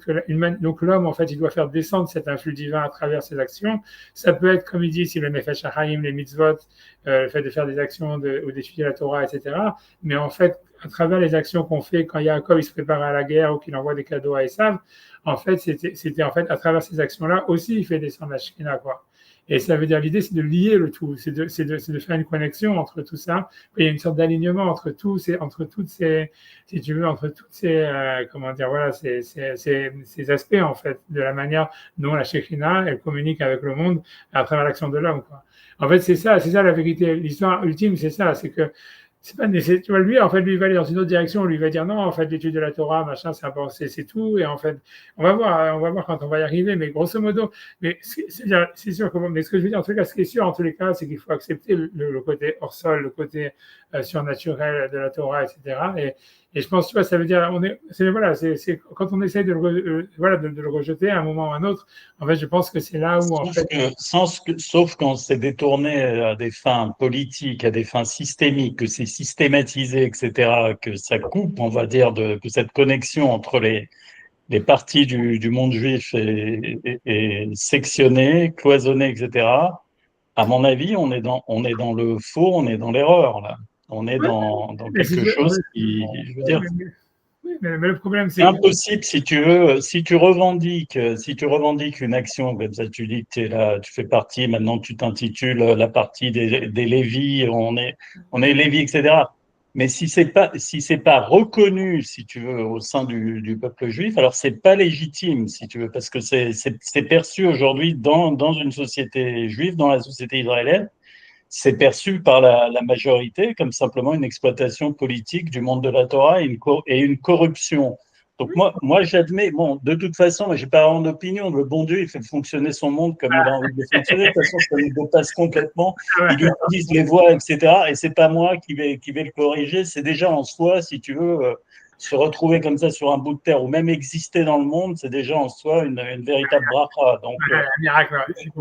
donc l'homme, en fait, il doit faire descendre cet influx divin à travers ses actions. Ça peut être, comme il dit, si le Nefesh HaChaim, les mitzvot, le fait de faire des actions ou d'étudier la Torah, etc. Mais en fait, à travers les actions qu'on fait quand Yaakov il se prépare à la guerre ou qu'il envoie des cadeaux à Esav, en fait, c'était en fait à travers ces actions-là aussi, il fait descendre la Shekinah, quoi. Et ça veut dire, l'idée, c'est de lier le tout, c'est de faire une connexion entre tout ça. Il y a une sorte d'alignement entre toutes ces, si tu veux, entre toutes ces, comment dire, voilà, ces aspects, en fait, de la manière dont la Shekinah, elle communique avec le monde à travers l'action de l'homme, quoi. En fait, c'est ça la vérité. L'histoire ultime, c'est ça, c'est que c'est pas nécessaire. Tu vois, lui, en fait, lui, il va aller dans une autre direction. Lui, il va dire non, en fait, l'étude de la Torah, machin, c'est tout. Et en fait, on va voir quand on va y arriver. Mais grosso modo, mais c'est sûr que, mais ce que je veux dire, en tout cas, ce qui est sûr, en tous les cas, c'est qu'il faut accepter le côté hors sol, le côté surnaturel de la Torah, etc. Et je pense, tu vois, ça veut dire, c'est quand on essaye de le rejeter à un moment ou à un autre, en fait, je pense que c'est là où, en fait. Sauf quand c'est détourné à des fins politiques, à des fins systémiques, que c'est systématisé, etc., que ça coupe, on va dire, que cette connexion entre les parties du monde juif est sectionnée, cloisonnée, etc. À mon avis, on est dans le faux, on est dans l'erreur, là. On est dans quelque chose qui, je veux dire, Oui, mais le problème, c'est impossible si tu veux, si tu revendiques une action, comme ça tu dis que tu es là, tu fais partie, maintenant tu t'intitules la partie des Lévis, on est Lévis, etc. Mais si c'est pas reconnu, si tu veux, au sein du peuple juif, alors c'est pas légitime, si tu veux, parce que c'est perçu aujourd'hui dans une société juive, dans la société israélienne, c'est perçu par la majorité comme simplement une exploitation politique du monde de la Torah et une corruption. Donc moi j'admets, bon, de toute façon, je n'ai pas vraiment d'opinion, le bon Dieu, il fait fonctionner son monde comme il a envie de le fonctionner, de toute façon, ça nous dépasse complètement, il utilise les voies, etc., et c'est pas moi qui vais le corriger, c'est déjà en soi, si tu veux, se retrouver comme ça sur un bout de terre ou même exister dans le monde, c'est déjà en soi une véritable bracha. Donc,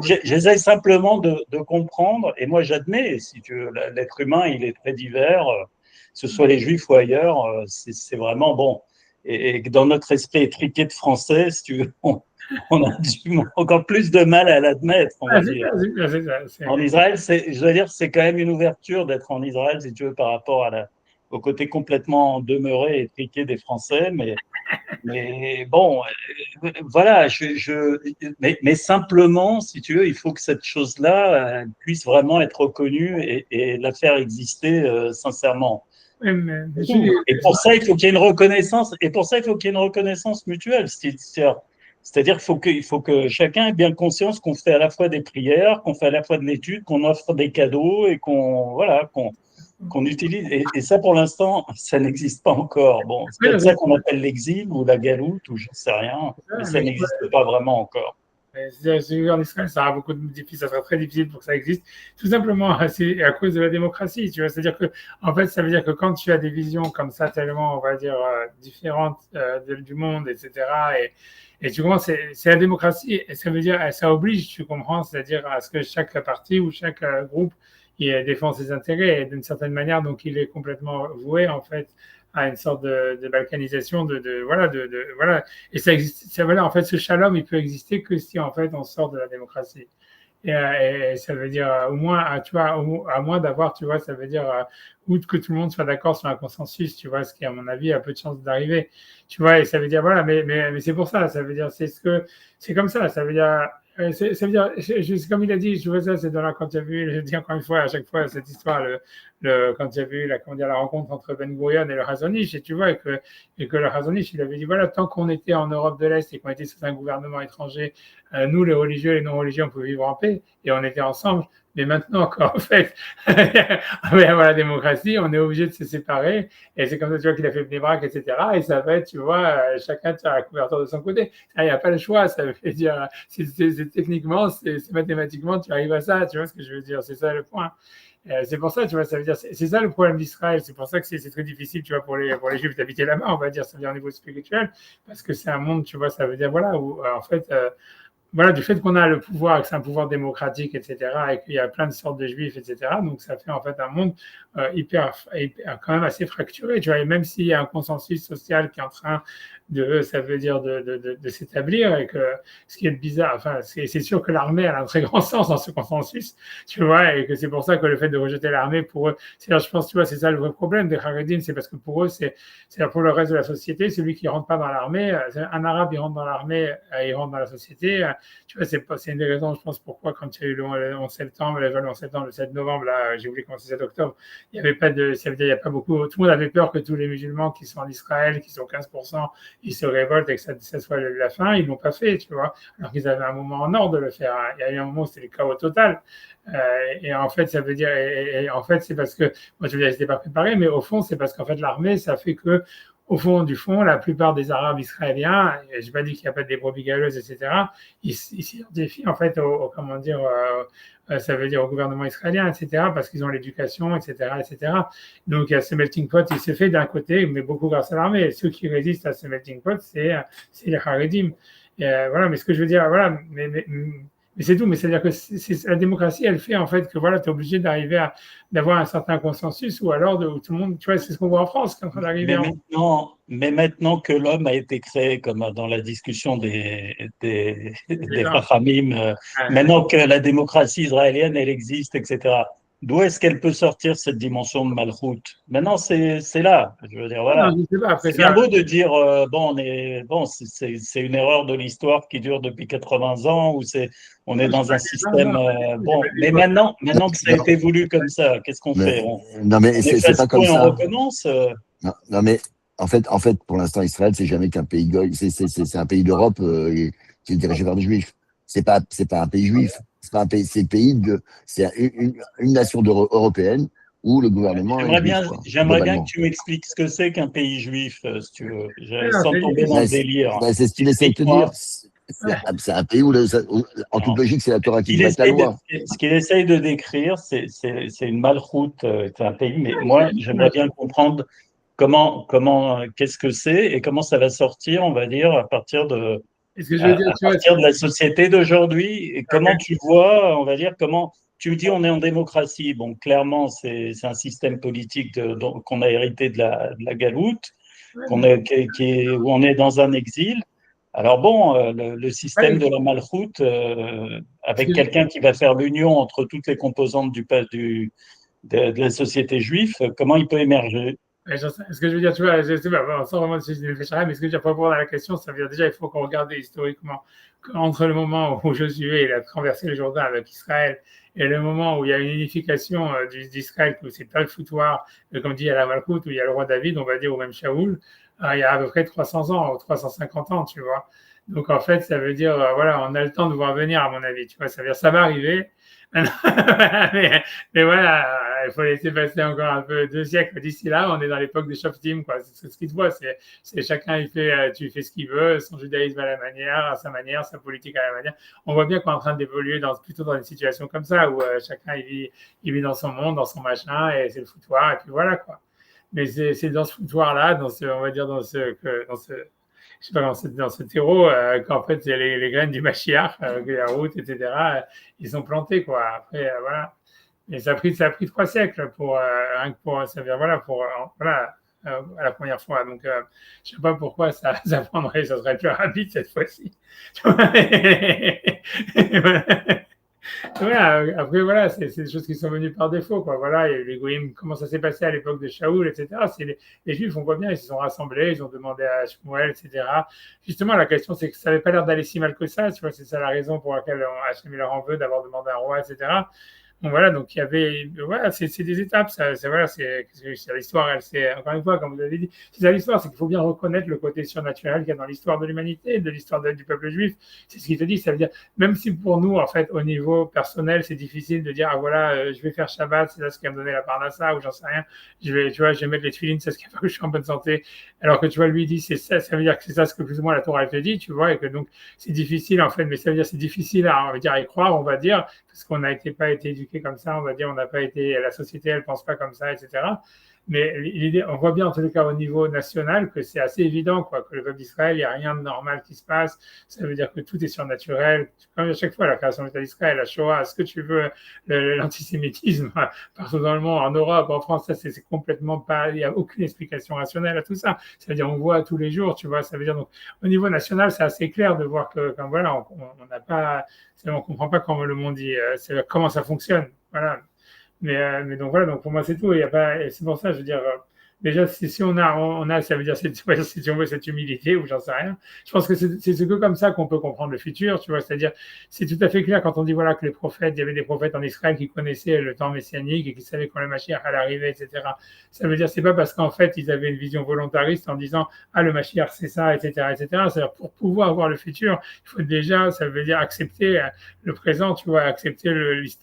j'essaie simplement de comprendre, et moi j'admets, si tu veux, l'être humain, il est très divers, que ce soit les juifs ou ailleurs, c'est vraiment bon. et que dans notre esprit étriqué de français, si tu veux, on a encore plus de mal à l'admettre, on va dire. En Israël, je veux dire, c'est quand même une ouverture d'être en Israël, si tu veux, par rapport au côté complètement demeuré et étriqué des Français, mais bon, voilà, mais simplement, si tu veux, il faut que cette chose-là puisse vraiment être reconnue et la faire exister sincèrement. Et pour ça, il faut qu'il y ait une reconnaissance. Et pour ça, il faut qu'il y ait une reconnaissance mutuelle. C'est-à-dire qu'il faut que chacun ait bien conscience qu'on fait à la fois des prières, qu'on fait à la fois de l'étude, qu'on offre des cadeaux et qu'on utilise. Et ça, pour l'instant, ça n'existe pas encore. Bon, c'est peut-être ça qu'on appelle l'exil ou la galoute ou je ne sais rien, mais ça n'existe pas vraiment encore. En Israël, ça sera très difficile pour que ça existe. Tout simplement, c'est à cause de la démocratie. Tu vois, c'est-à-dire que, en fait, ça veut dire que quand tu as des visions comme ça, tellement, on va dire, différentes du monde, etc., et tu comprends, c'est la démocratie, et ça veut dire, ça oblige, tu comprends, c'est-à-dire à ce que chaque parti ou chaque groupe il défend ses intérêts, et d'une certaine manière, donc il est complètement voué, en fait, à une sorte de balkanisation, voilà. Et ça existe, voilà, en fait, ce shalom, il peut exister que si, en fait, on sort de la démocratie. Et ça veut dire, au moins, tu vois, à moins d'avoir, tu vois, ça veut dire, outre que tout le monde soit d'accord sur un consensus, tu vois, ce qui, à mon avis, a peu de chances d'arriver. Tu vois, et ça veut dire, voilà, mais c'est pour ça, ça veut dire, c'est comme ça veut dire, ça veut dire, comme il a dit, je vois ça, c'est dans quand tu as vu, je dis encore une fois, à chaque fois, cette histoire, quand tu as vu la rencontre entre Ben Gurion et le Hazonish, et tu vois, et que le Hazonish, il avait dit, voilà, tant qu'on était en Europe de l'Est et qu'on était sous un gouvernement étranger, nous, les religieux et les non-religieux, on pouvait vivre en paix, et on était ensemble. Mais maintenant, quand en fait, avec la démocratie, on est obligé de se séparer. Et c'est comme ça, tu vois, qu'il a fait Bnei-Brak, etc. Et ça va être, tu vois, chacun tire la couverture de son côté. Il n'y a pas le choix. Ça veut dire, techniquement, c'est mathématiquement, tu arrives à ça. Tu vois ce que je veux dire? C'est ça le point. C'est pour ça, tu vois, ça veut dire, c'est ça le problème d'Israël. C'est pour ça que c'est très difficile, tu vois, pour les Juifs d'habiter là-bas, on va dire, ça veut dire au niveau spirituel, parce que c'est un monde, tu vois, ça veut dire, voilà, où en fait, voilà, du fait qu'on a le pouvoir, que c'est un pouvoir démocratique, etc., et qu'il y a plein de sortes de juifs, etc., donc ça fait en fait un monde hyper, quand même assez fracturé, tu vois, et même s'il y a un consensus social qui est en train ça veut dire de s'établir, et que ce qui est bizarre, enfin, c'est sûr que l'armée a un très grand sens dans ce consensus, tu vois, et que c'est pour ça que le fait de rejeter l'armée, pour eux, je pense, tu vois, c'est ça le vrai problème des Haredim, c'est parce que pour eux, c'est pour le reste de la société, celui qui rentre pas dans l'armée, un arabe, il rentre dans l'armée, il rentre dans la société, tu vois, c'est une des raisons, je pense, pourquoi quand il y a eu le 11 septembre, le 7 novembre, là, j'ai oublié comment c'est 7 octobre, il n'y avait pas ça veut dire, il n'y a pas beaucoup, tout le monde avait peur que tous les musulmans qui sont en Israël, qui sont 15%, ils se révoltent et que ça soit la fin, ils ne l'ont pas fait, tu vois, alors qu'ils avaient un moment en or de le faire. Il y a eu un moment où c'était le chaos total. Et en fait, ça veut dire, et en fait, c'est parce que, moi je veux dire, ils n'étaient pas préparés, mais au fond, c'est parce qu'en fait, l'armée, ça fait que, au fond du fond, la plupart des Arabes israéliens, et je n'ai pas dit qu'il n'y a pas des brebis galeuses, etc., ils s'identifient en fait comment dire, ça veut dire au gouvernement israélien, etc., parce qu'ils ont l'éducation, etc., etc. Donc, il y a ce melting pot, il se fait d'un côté, mais beaucoup grâce à l'armée. Et ceux qui résistent à ce melting pot, c'est les Haredim. Voilà, mais ce que je veux dire, voilà, mais c'est tout. Mais c'est-à-dire que la démocratie, elle fait en fait que voilà, tu es obligé d'avoir un certain consensus, ou alors où tout le monde, tu vois, c'est ce qu'on voit en France quand on arrive mais maintenant que l'homme a été créé, comme dans la discussion des Chachamim, maintenant que la démocratie israélienne, elle existe, etc., d'où est-ce qu'elle peut sortir cette dimension de Malchut? Maintenant, c'est là. Je veux dire, voilà. C'est bien beau de dire, c'est une erreur de l'histoire qui dure depuis 80 ans, ou on est dans un système. Mais maintenant que ça a été voulu comme ça, qu'est-ce qu'on fait? Non, mais c'est pas comme ça. On recommence. Non, mais en fait, pour l'instant, Israël, c'est jamais qu'un pays goy. C'est un pays d'Europe qui est dirigé par des juifs. C'est pas un pays juif. C'est pas un pays. C'est une nation européenne où le gouvernement. J'aimerais bien que tu m'expliques ce que c'est qu'un pays juif, si tu veux, sans tomber dans le délire. C'est ce qu'il essaie de te dire. C'est un pays où, en toute logique, c'est la Torah qui doit être la loi. Ce qu'il essaye de décrire, c'est une malchoute, c'est un pays, mais moi, j'aimerais bien comprendre qu'est-ce que c'est et comment ça va sortir, on va dire, à partir de la société d'aujourd'hui. Et comment tu vois, on va dire, tu me dis on est en démocratie. Bon, clairement, c'est un système politique qu'on a hérité de la galoute. où on est dans un exil. Alors bon, le système de la malchoute, avec quelqu'un qui va faire l'union entre toutes les composantes de la société juive, comment il peut émerger? Ce que je veux dire, tu vois, sans vraiment essayer de réfléchir, mais ce que je veux dire, pour répondre à la question, ça veut dire déjà, il faut qu'on regarde historiquement entre le moment où Josué il a traversé le Jourdain avec Israël et le moment où il y a une unification d'Israël, où c'est pas le foutoir, comme dit à la Malchoute, où il y a le roi David, on va dire, ou même Shaoul, il y a à peu près 300 ans, ou 350 ans, tu vois. Donc en fait, ça veut dire, voilà, on a le temps de voir venir, à mon avis, tu vois, ça veut dire, ça va arriver. mais voilà, il faut laisser passer encore un peu 2 siècles. D'ici là, on est dans l'époque des Shoftim, quoi. C'est ce qui se voit. C'est chacun, tu fais ce qu'il veut, son judaïsme à sa manière, sa politique à la manière. On voit bien qu'on est en train d'évoluer plutôt dans une situation comme ça, où chacun, il vit dans son monde, dans son machin, et c'est le foutoir, et puis voilà, quoi. Mais c'est dans ce foutoir-là, on va dire, je sais pas, dans ce terreau, qu'en fait, il y a les graines du Mashiach, la route, etc., ils sont plantés, quoi. Après, voilà. Et ça a pris 3 siècles rien que pour, ça veut dire, voilà, voilà, à la première fois. Donc, je sais pas pourquoi ça prendrait, ça serait plus rapide cette fois-ci. Voilà. Voilà, après, voilà, c'est des choses qui sont venues par défaut, quoi. Voilà, il y a eu les goïms, comment ça s'est passé à l'époque de Shaoul, etc. C'est les Juifs, on voit bien, ils se sont rassemblés, ils ont demandé à Shmuel, etc. Justement, la question, c'est que ça n'avait pas l'air d'aller si mal que ça, tu vois, c'est ça la raison pour laquelle Hachem leur en veut d'avoir demandé un roi, etc. Donc voilà, donc il y avait, voilà, c'est des étapes, voilà, c'est l'histoire, c'est encore une fois, comme vous avez dit, c'est ça l'histoire, c'est qu'il faut bien reconnaître le côté surnaturel qu'il y a dans l'histoire de l'humanité, de l'histoire du peuple juif. C'est ce qu'il te dit, ça veut dire, même si pour nous, en fait, au niveau personnel, c'est difficile de dire, ah voilà, je vais faire Shabbat, c'est là ce qui va me donner la parnassa, ou j'en sais rien, tu vois, je vais mettre les tefilines, c'est ce qui va faire que je suis en bonne santé. Alors que tu vois, lui, il dit, c'est ça, ça veut dire que c'est ça ce que plus ou moins la Torah te dit, tu vois, et que donc, c'est difficile, en fait, mais ça veut dire, c'est difficile on va dire, à y croire, on va dire, parce qu'on n'a pas été éduqué comme ça, on va dire, on n'a pas été, la société, elle pense pas comme ça, etc. Mais l'idée, on voit bien en tous les cas au niveau national que c'est assez évident, quoi, que le peuple d'Israël, il n'y a rien de normal qui se passe. Ça veut dire que tout est surnaturel. Comme à chaque fois, la création de l'État d'Israël, la Shoah, ce que tu veux, l'antisémitisme partout dans le monde, en Europe, en France, ça c'est complètement pas, il n'y a aucune explication rationnelle à tout ça. Ça veut dire on voit tous les jours, tu vois. Ça veut dire donc au niveau national, c'est assez clair de voir que, comme voilà, on n'a pas, on comprend pas comment le monde comment ça fonctionne, voilà. Mais donc voilà, donc pour moi c'est tout. Il y a pas, et c'est pour ça, je veux dire, déjà si on a, ça veut dire si on veut cette humilité ou j'en sais rien. Je pense que c'est que comme ça qu'on peut comprendre le futur, tu vois. C'est-à-dire, c'est tout à fait clair quand on dit voilà que les prophètes, il y avait des prophètes en Israël qui connaissaient le temps messianique et qui savaient quand le Mashiach allait arriver, etc. Ça veut dire c'est pas parce qu'en fait ils avaient une vision volontariste en disant ah le Mashiach c'est ça, etc., etc. C'est-à-dire pour pouvoir voir le futur, il faut déjà, ça veut dire accepter le présent, tu vois, accepter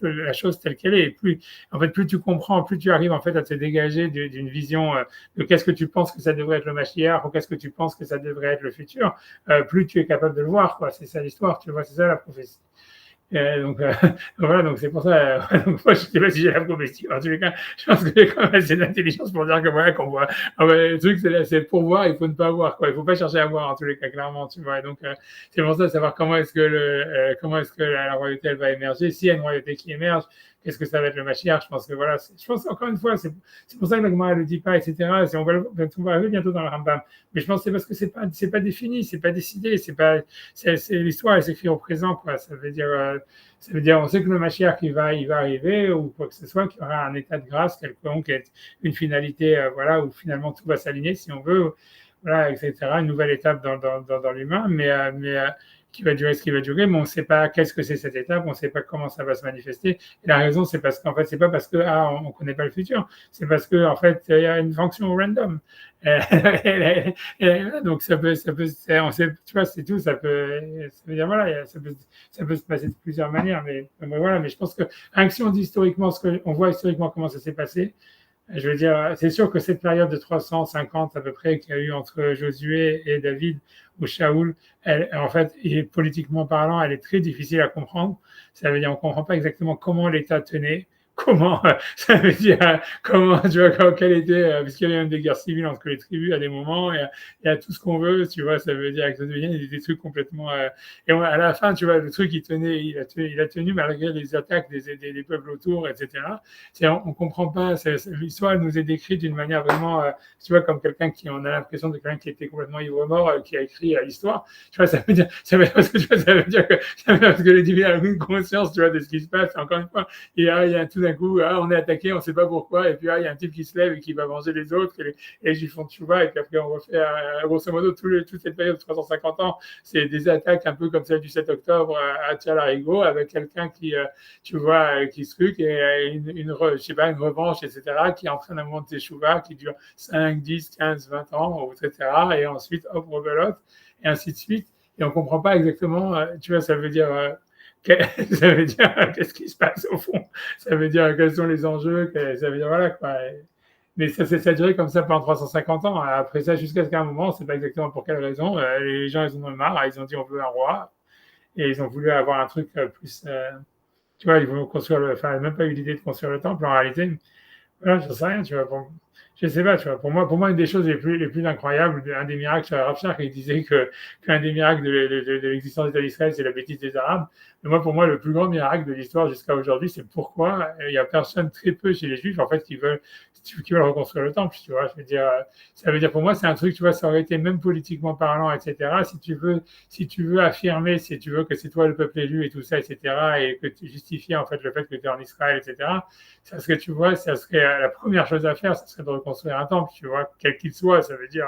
la chose telle qu'elle est. Et plus tu comprends, plus tu arrives en fait à te dégager d'une vision de qu'est-ce que tu penses que ça devrait être le Mashiach ou qu'est-ce que tu penses que ça devrait être le futur, plus tu es capable de le voir, quoi. C'est ça l'histoire, tu vois, c'est ça la prophétie. Donc, voilà, donc c'est pour ça. Donc moi, je ne sais pas si j'ai la prophétie. En tous les cas, je pense que j'ai quand même assez d'intelligence pour dire que voilà, qu'on voit. Le truc, c'est pour voir, il faut ne pas voir, quoi. Il ne faut pas chercher à voir, en tous les cas, clairement, tu vois. Et donc, c'est pour ça de savoir comment est-ce que la royauté, elle va émerger. S'il y a une royauté qui émerge, qu'est-ce que ça va être le Mashiach? Je pense que voilà, je pense encore une fois, c'est pour ça que la Gemara ne le dit pas, etc. On va arriver bientôt dans le Rambam. Mais je pense que c'est parce que c'est pas défini, c'est pas décidé, c'est l'histoire, elle s'écrit au présent, quoi. Ça veut dire, on sait que le Mashiach, il va arriver, ou quoi que ce soit, qu'il y aura un état de grâce quelconque, une finalité, voilà, où finalement tout va s'aligner, si on veut, voilà, etc. Une nouvelle étape dans l'humain, mais qui va durer ce qui va durer, mais on ne sait pas qu'est-ce que c'est cette étape, on ne sait pas comment ça va se manifester. Et la raison, c'est parce qu'en fait, c'est pas parce que on ne connaît pas le futur, c'est parce que en fait, il y a une fonction random. Donc on sait, tu vois, c'est tout. Ça veut dire voilà, ça peut se passer de plusieurs manières, mais voilà. Mais je pense que rien que si on dit historiquement on voit historiquement comment ça s'est passé. Je veux dire, c'est sûr que cette période de 350 à peu près qu'il y a eu entre Josué et David ou Shaoul, en fait, et politiquement parlant, elle est très difficile à comprendre. Ça veut dire on ne comprend pas exactement comment l'État tenait, comment, ça veut dire, comment, tu vois, quelle était, parce qu'il y avait même des guerres civiles entre les tribus à des moments, il y a tout ce qu'on veut, tu vois, ça veut dire que ça devient des trucs complètement, et à la fin, tu vois, le truc, il a tenu malgré les attaques des peuples autour, etc. On comprend pas, l'histoire, elle nous est décrite d'une manière vraiment, tu vois, comme quelqu'un on a l'impression de quelqu'un qui était complètement ivre-mort, qui a écrit l'histoire, tu vois, ça veut dire, ça veut dire parce que les divins ont une conscience, tu vois, de ce qui se passe, encore une fois, il y a tout d'un coup, on est attaqué, on ne sait pas pourquoi, et puis il y a un type qui se lève et qui va venger les autres, et les Juifs font tchouva, et puis après on refait, grosso modo, toute cette période de 350 ans, c'est des attaques un peu comme celle du 7 octobre à Tchalarigo, avec quelqu'un qui, tu vois, qui se truc, et je sais pas, une revanche, etc., qui entraîne un moment de tchouva qui dure 5, 10, 15, 20 ans, etc., et ensuite, hop, rebelote, et ainsi de suite. Et on ne comprend pas exactement, tu vois, ça veut dire ça veut dire qu'est-ce qui se passe au fond, ça veut dire quels sont les enjeux, ça veut dire voilà quoi. Mais ça a duré comme ça pendant 350 ans. Après ça, jusqu'à ce qu'à un moment, on ne sait pas exactement pour quelle raison, les gens ils en ont marre, ils ont dit on veut un roi, et ils ont voulu avoir un truc plus, tu vois, ils voulaient construire enfin, ils n'ont même pas eu l'idée de construire le temple en réalité. Voilà, je sais rien, tu vois. Bon, je sais pas, tu vois. Pour moi, une des choses les plus incroyables, un des miracles, Rav Shach, il disait qu'un des miracles de l'existence d'État d'Israël, c'est la bêtise des Arabes. Mais moi, pour moi, le plus grand miracle de l'histoire jusqu'à aujourd'hui, c'est pourquoi il y a personne, très peu chez les Juifs, en fait, qui veulent reconstruire le temple, tu vois. Je veux dire, ça veut dire pour moi, c'est un truc, tu vois, ça aurait été même politiquement parlant, etc. Si tu veux affirmer, si tu veux que c'est toi le peuple élu et tout ça, etc., et que tu justifies, en fait, le fait que tu es en Israël, etc., ça serait, tu vois, ça serait la première chose à faire, ça serait de reconstruire un temple, tu vois, quel qu'il soit, ça veut dire,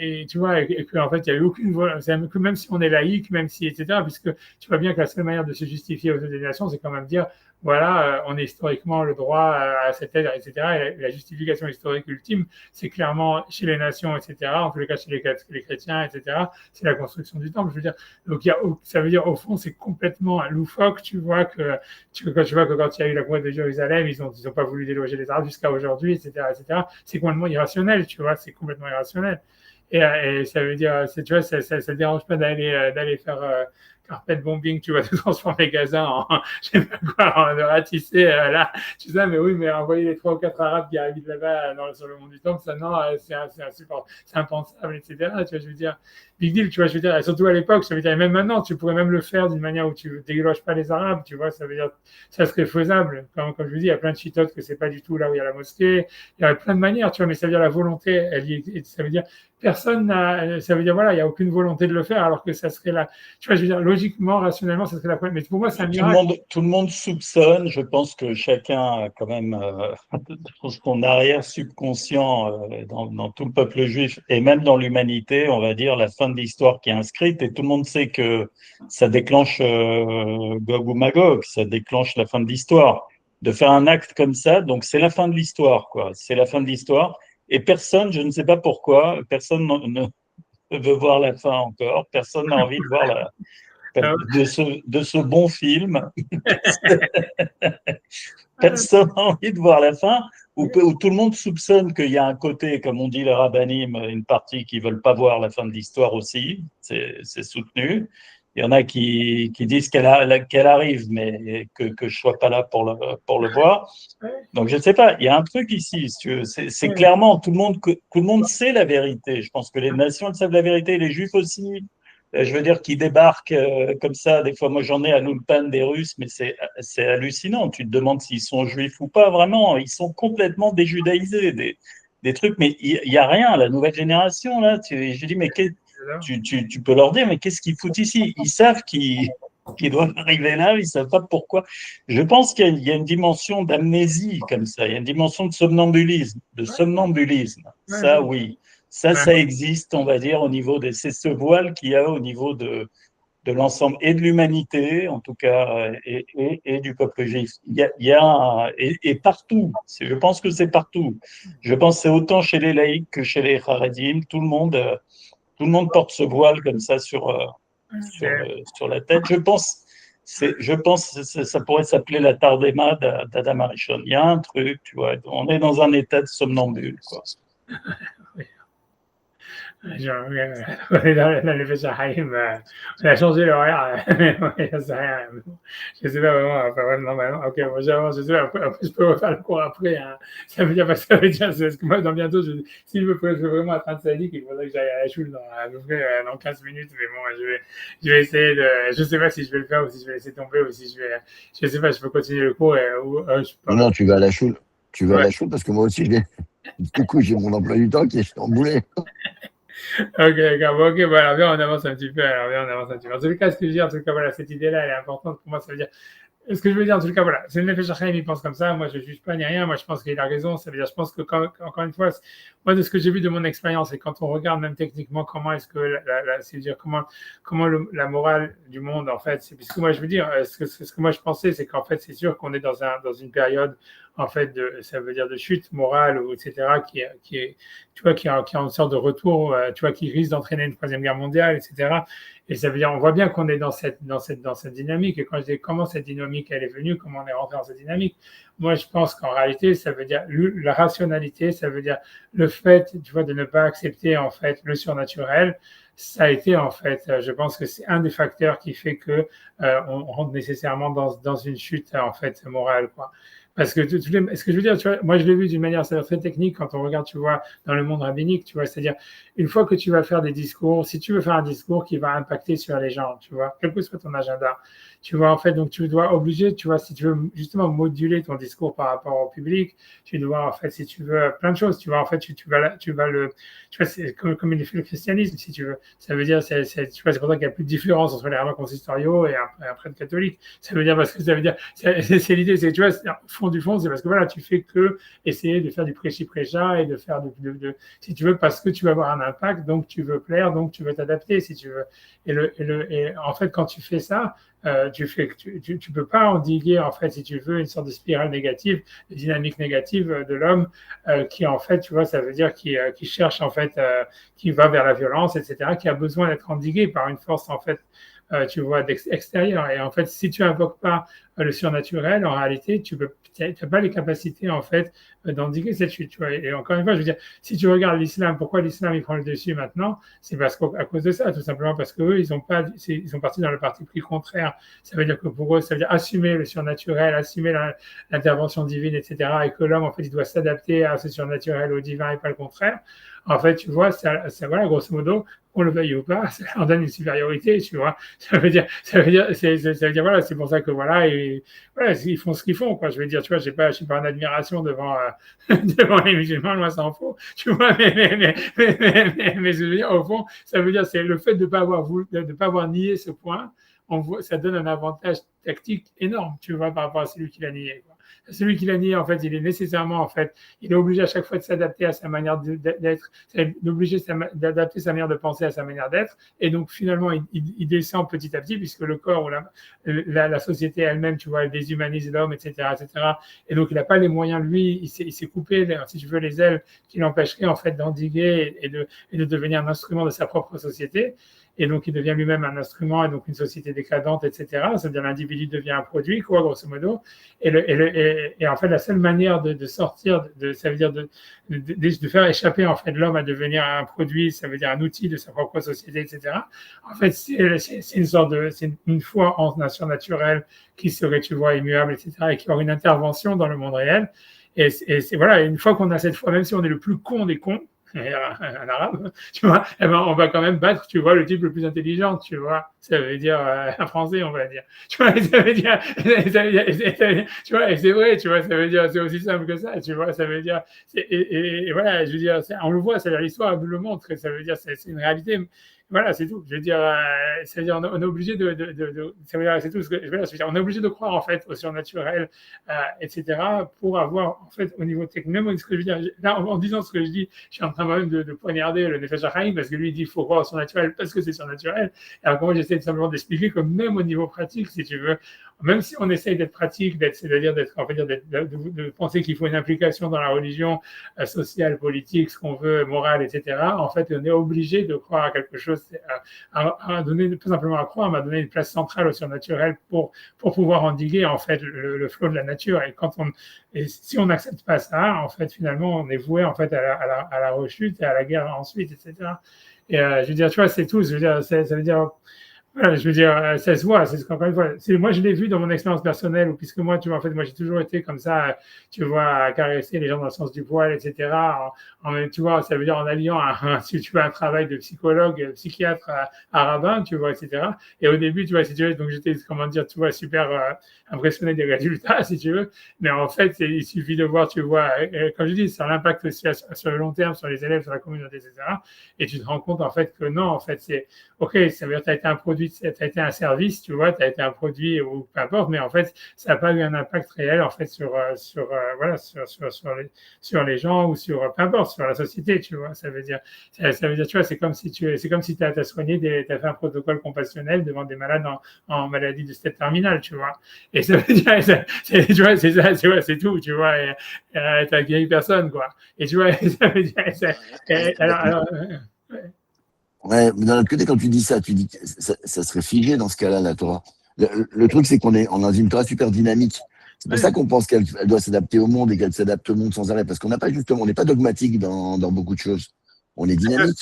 et tu vois, et qu'en fait, il n'y a eu aucune volonté, même si on est laïque, même si, etc., puisque tu vois bien que la seule manière de se justifier aux yeux des nations, c'est quand même dire, voilà, on a historiquement le droit à cette aide, etc., et la justification historique ultime, c'est clairement chez les nations, etc., en tous les cas chez les chrétiens, etc., c'est la construction du temple, je veux dire, donc ça veut dire, au fond, c'est complètement loufoque, tu vois, quand tu vois que quand il y a eu la conquête de Jérusalem, ils ont pas voulu déloger les Arabes jusqu'à aujourd'hui, etc., etc. C'est complètement irrationnel, tu vois, c'est complètement irrationnel. Et ça veut dire, tu vois, ça dérange pas d'aller faire carpet bombing, tu vois, de transformer Gaza en, je sais pas quoi, de ratisser là, tu sais, mais oui, mais envoyer les 3 ou 4 Arabes qui arrivent là-bas sur le mont du Temple, ça, non, c'est impensable, etc. Tu vois, je veux dire, big deal, tu vois, je veux dire, surtout à l'époque, ça veut dire, même maintenant, tu pourrais même le faire d'une manière où tu déloges pas les Arabes, tu vois, ça veut dire, ça serait faisable. Comme je vous dis, il y a plein de chitotes que c'est pas du tout là où il y a la mosquée, il y aurait plein de manières, tu vois, mais ça veut dire la volonté, ça veut dire, personne n'a, ça veut dire, voilà, il n'y a aucune volonté de le faire, alors que ça serait là, tu vois, je veux dire, logiquement, rationnellement, ça serait la première. Mais pour moi, c'est un miracle. Tout le monde soupçonne, je pense que chacun a quand même dans son arrière subconscient, dans tout le peuple juif et même dans l'humanité, on va dire, la fin de l'histoire qui est inscrite, et tout le monde sait que ça déclenche Gog ou Magog, ça déclenche la fin de l'histoire. De faire un acte comme ça, donc c'est la fin de l'histoire, quoi. C'est la fin de l'histoire. Et personne, je ne sais pas pourquoi, personne ne veut voir la fin encore, personne n'a envie de voir de ce bon film. Personne n'a envie de voir la fin, où tout le monde soupçonne qu'il y a un côté, comme on dit les rabbinim, une partie qui ne veulent pas voir la fin de l'histoire aussi, c'est soutenu. Il y en a qui disent qu'elle arrive, mais que je ne sois pas là pour le voir. Donc, je ne sais pas, il y a un truc ici, si tu veux. C'est clairement, tout le monde sait la vérité. Je pense que les nations elles savent la vérité, les Juifs aussi. Je veux dire, qui débarquent comme ça. Des fois, moi, j'en ai à l'Ulpan des Russes, mais c'est hallucinant. Tu te demandes s'ils sont juifs ou pas, vraiment. Ils sont complètement déjudaïsés, des trucs, mais il n'y a rien. La nouvelle génération, là, je dis, mais tu peux leur dire, mais qu'est-ce qu'ils foutent ici? Ils savent qu'ils doivent arriver là, ils ne savent pas pourquoi. Je pense qu'il y a une dimension d'amnésie comme ça, il y a une dimension de somnambulisme, Ça, oui. Ça existe, on va dire, au niveau c'est ce voile qu'il y a au niveau de l'ensemble et de l'humanité, en tout cas, et du peuple juif. Et partout, je pense que c'est partout. Je pense que c'est autant chez les laïcs que chez les Haredim, tout le monde porte ce voile comme ça sur la tête. Je pense que ça pourrait s'appeler la Tardema d'Adam Arishon. Il y a un truc, tu vois, on est dans un état de somnambule, quoi. Genre, on est dans les Feshachaim, on a changé l'horaire, mais ouais, j'en sais rien. Je sais pas vraiment, enfin, ouais, normalement, ok, moi j'avance, je sais pas, après, je peux refaire le cours après, hein. Ça veut dire, parce que ça veut dire, c'est que moi, dans bientôt, si je veux vraiment atteindre sadique, il faudrait que j'aille à la choule dans, à peu près, dans 15 minutes, mais bon, je vais essayer de, je sais pas si je vais le faire ou si je vais laisser tomber ou si je sais pas, je peux continuer le cours ou, je sais pas. Non, tu vas à la choule. Tu vas à Ouais. la choule parce que moi aussi, du coup, j'ai mon emploi du temps qui est chamboulé. Ok, d'accord. Bon, ok, voilà, viens, on avance un petit peu. Alors, viens, on avance un petit peu. En tout cas, ce que je veux dire, en tout cas, voilà, cette idée-là, elle est importante pour moi. Ça veut dire, ce que je veux dire, en tout cas, voilà, c'est le Nefesh Chaim, il pense comme ça. Moi, je ne juge pas ni rien. Moi, je pense qu'il a raison. Ça veut dire, je pense que, encore une fois, moi, de ce que j'ai vu de mon expérience, et quand on regarde même techniquement comment est-ce que, c'est-à-dire comment la morale du monde, en fait, c'est puisque moi, je veux dire, ce que moi je pensais, c'est qu'en fait, c'est sûr qu'on est dans une période, en fait, ça veut dire de chute morale, ou etc., qui est, tu vois, qui a une sorte de retour, tu vois, qui risque d'entraîner une troisième guerre mondiale, etc. Et ça veut dire, on voit bien qu'on est dans cette dynamique. Et quand je dis comment cette dynamique, elle est venue, comment on est rentré dans cette dynamique, moi, je pense qu'en réalité, ça veut dire la rationalité, ça veut dire le fait, tu vois, de ne pas accepter, en fait, le surnaturel. Ça a été, en fait, je pense que c'est un des facteurs qui fait que on rentre nécessairement dans une chute, en fait, morale, quoi. Parce que ce que je veux dire, tu vois, moi je l'ai vu d'une manière très technique quand on regarde, tu vois, dans le monde rabbinique, tu vois, c'est-à-dire une fois que tu vas faire des discours, si tu veux faire un discours qui va impacter sur les gens, tu vois, quel que soit ton agenda, tu vois, en fait, donc tu dois obliger, tu vois, si tu veux justement moduler ton discours par rapport au public, tu dois, en fait, si tu veux plein de choses, tu vois, en fait, tu vas le, tu vois, c'est comme il fait le christianisme, si tu veux. Ça veut dire, tu vois, c'est pour ça qu'il n'y a plus de différence entre les rabbins consistoriaux et un prêtre catholique. Ça veut dire, parce que ça veut dire, c'est l'idée, c'est, tu vois, au fond du fond, c'est parce que voilà, tu fais que essayer de faire du prêchi-prêcha et de faire si tu veux, parce que tu vas avoir un impact, donc tu veux plaire, donc tu veux t'adapter, si tu veux. Et en fait, quand tu fais ça, tu peux pas endiguer, en fait, si tu veux, une sorte de spirale négative, de dynamique négative de l'homme qui, en fait, tu vois, ça veut dire qui cherche, en fait, qui va vers la violence, etc., qui a besoin d'être endigué par une force, en fait, tu vois, extérieure. Et en fait, si tu invoques pas le surnaturel, en réalité, tu n'as pas les capacités, en fait, d'endiguer cette chute. Tu vois. Et encore une fois, je veux dire, si tu regardes l'islam, pourquoi l'islam il prend le dessus maintenant? C'est parce qu'à cause de ça, tout simplement parce qu'eux, ils sont partis dans le parti pris contraire. Ça veut dire que pour eux, ça veut dire assumer le surnaturel, assumer l'intervention divine, etc. Et que l'homme, en fait, il doit s'adapter à ce surnaturel, au divin et pas le contraire. En fait, tu vois, voilà, grosso modo, on le veuille ou pas, ça leur donne une supériorité, tu vois. Ça veut dire, voilà, c'est pour ça que voilà, et voilà, ils font ce qu'ils font, quoi. Je veux dire, tu vois, je suis pas en admiration devant, devant les musulmans, loin s'en faut, tu vois, mais je veux dire, au fond, ça veut dire, c'est le fait de pas avoir nié ce point, ça donne un avantage tactique énorme, tu vois, par rapport à celui qui l'a nié, quoi. Celui qui l'a nié, en fait, il est nécessairement, en fait, il est obligé à chaque fois de s'adapter à sa manière d'être, d'obliger d'adapter sa manière de penser à sa manière d'être, et donc finalement, il descend petit à petit, puisque le corps ou la société elle-même, tu vois, elle déshumanise l'homme, etc., etc., et donc il n'a pas les moyens, lui, il s'est coupé, si tu veux, les ailes qui l'empêcheraient, en fait, d'endiguer et de devenir un instrument de sa propre société. Et donc, il devient lui-même un instrument et donc une société décadente, etc. C'est-à-dire l'individu devient un produit, quoi, grosso modo. Et en fait, la seule manière de sortir, ça veut dire de faire échapper en fait l'homme à devenir un produit, ça veut dire un outil de sa propre société, etc. En fait, c'est une sorte c'est une foi en nation naturelle qui serait, tu vois, immuable, etc. Et qui aurait une intervention dans le monde réel. Et voilà, une fois qu'on a cette foi, même si on est le plus con des cons, un arabe, tu vois, eh ben, on va quand même battre, tu vois, le type le plus intelligent, tu vois. Ça veut dire un français, on va dire. Tu vois, ça veut dire, tu vois, et c'est vrai, tu vois, ça veut dire, c'est aussi simple que ça, tu vois, ça veut dire, et voilà, je veux dire, on le voit, c'est-à-dire l'histoire nous le montre, ça veut dire, c'est une réalité. Voilà, c'est tout. Je veux dire, c'est-à-dire, on est obligé ça veut dire, c'est tout ce que je veux dire, on est obligé de croire en fait au surnaturel, etc., pour avoir en fait au niveau technique, même ce que je veux dire, là, en disant ce que je dis, je suis en train même de poignarder le Nefesh Chaim parce que lui il dit qu'il faut croire au surnaturel parce que c'est surnaturel. Alors que moi j'essaie simplement d'expliquer que même au niveau pratique, si tu veux, même si on essaye d'être pratique, c'est-à-dire de penser qu'il faut une implication dans la religion sociale, politique, ce qu'on veut, morale, etc., en fait, on est obligé de croire à quelque chose, à donner, tout simplement à croire, à donner une place centrale au surnaturel pour pouvoir endiguer, en fait, le flot de la nature. Et si on n'accepte pas ça, en fait, finalement, on est voué, en fait, à la rechute et à la guerre ensuite, etc. Et je veux dire, tu vois, c'est tout. Je veux dire, ça veut dire, voilà, je veux dire, ça se voit. Encore une fois, moi, je l'ai vu dans mon expérience personnelle, puisque moi, tu vois, en fait, moi, j'ai toujours été comme ça, tu vois, à caresser les gens dans le sens du poil, etc. Tu vois, ça veut dire en alliant, si tu veux, un travail de psychologue, psychiatre, à rabbin, tu vois, etc. Et au début, tu vois, si tu veux, donc j'étais, comment dire, tu vois, super impressionné des résultats, si tu veux. Mais en fait, il suffit de voir, tu vois, comme je dis, ça a l'impact aussi sur le long terme, sur les élèves, sur la communauté, etc. Et tu te rends compte, en fait, que non, en fait, c'est, OK, ça veut dire que tu as été un produit, tu as été un service, tu vois, tu as été un produit ou peu importe, mais en fait, ça n'a pas eu un impact réel, en fait, voilà, sur les gens ou peu importe, sur la société, tu vois. Ça veut dire, tu vois, c'est comme si tu as soigné, tu as fait un protocole compassionnel devant des malades en maladie de stade terminal, tu vois. Et ça veut dire, tu vois, c'est ça, tu vois, c'est tout, tu vois. T'as guéri personne, quoi. Et tu vois, ça veut dire, Ouais, mais d'un autre côté, quand tu dis ça, tu dis que ça serait figé dans ce cas-là, la Torah. Le truc, c'est qu'on est dans une Torah super dynamique. C'est pour ça qu'on pense qu'elle doit s'adapter au monde et qu'elle s'adapte au monde sans arrêt. Parce qu'on n'a pas justement, on n'est pas dogmatique dans beaucoup de choses. On est dynamique.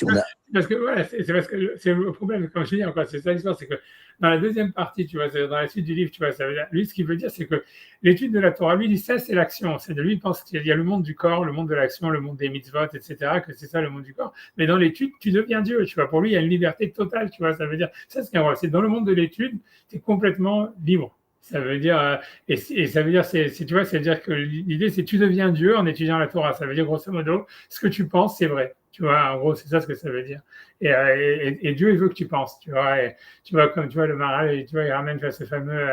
Parce que, ouais, c'est parce que c'est le problème, comme je dis encore, c'est ça l'histoire, c'est que dans la deuxième partie, tu vois, dans la suite du livre, tu vois, ça veut dire, lui, ce qu'il veut dire, c'est que l'étude de la Torah, lui, dit ça, c'est l'action. C'est de lui, il pense qu'il y a le monde du corps, le monde de l'action, le monde des mitzvot, etc., que c'est ça le monde du corps. Mais dans l'étude, tu deviens Dieu, tu vois. Pour lui, il y a une liberté totale, tu vois. Ça veut dire, ça, c'est dans le monde de l'étude, tu es complètement libre. Ça veut dire, et ça veut dire, tu vois, c'est-à-dire que l'idée, c'est que tu deviens Dieu en étudiant la Torah. Ça veut dire, grosso modo, ce que tu penses, c'est vrai. Tu vois, en gros, c'est ça ce que ça veut dire. Et Dieu, il veut que tu penses, tu vois. Et, tu vois, comme tu vois, le Maharal, tu vois, il ramène ce fameux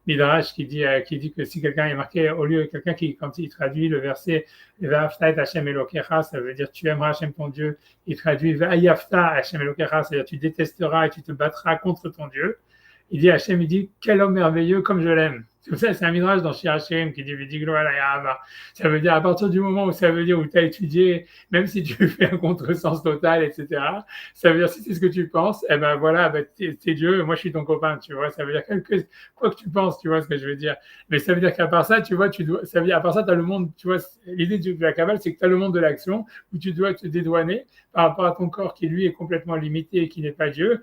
Midrash qui dit que si quelqu'un est marqué, au lieu de quelqu'un qui, quand il traduit le verset Ve'afta et Hashem Elokecha, ça veut dire tu aimeras Hashem ton Dieu, il traduit Ve'ayafta Hashem Elokecha, c'est-à-dire tu détesteras et tu te battras contre ton Dieu. Il dit Hachem, il dit quel homme merveilleux comme je l'aime. C'est un midrash dans Shir Hashem qui dit Vidiglo ala. Ça veut dire à partir du moment où ça veut dire où tu as étudié, même si tu fais un contresens total, etc. Ça veut dire si c'est ce que tu penses, eh ben voilà, ben, t'es Dieu, moi je suis ton copain, tu vois. Ça veut dire quoi que tu penses, tu vois ce que je veux dire. Mais ça veut dire qu'à part ça, tu vois, ça veut dire à part ça, tu as le monde, tu vois. L'idée de la Kabbale, c'est que tu as le monde de l'action où tu dois te dédouaner par rapport à ton corps qui lui est complètement limité et qui n'est pas Dieu.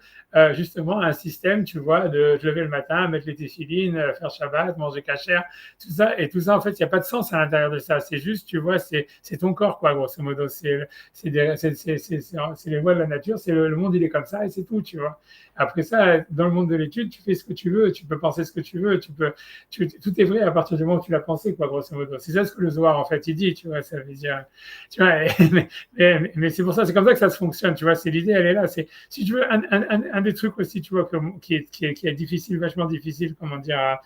Justement, un système, tu vois, de te lever le matin, mettre les téfilines, faire Shabbat, manger kasher, tout ça. Et tout ça, en fait, il n'y a pas de sens à l'intérieur de ça. C'est juste, tu vois, c'est ton corps, quoi, grosso modo. C'est les lois de la nature, c'est le monde, il est comme ça et c'est tout, tu vois. Après ça, dans le monde de l'étude, tu fais ce que tu veux, tu peux penser ce que tu veux, tout est vrai à partir du moment où tu l'as pensé, quoi, grosso modo. C'est ça ce que le Zohar, en fait, il dit, tu vois, ça veut dire, tu vois, mais c'est pour ça, c'est comme ça que ça se fonctionne, tu vois, c'est l'idée, elle est là. C'est, si tu veux, un des trucs aussi, tu vois, qui est difficile, vachement difficile, comment dire,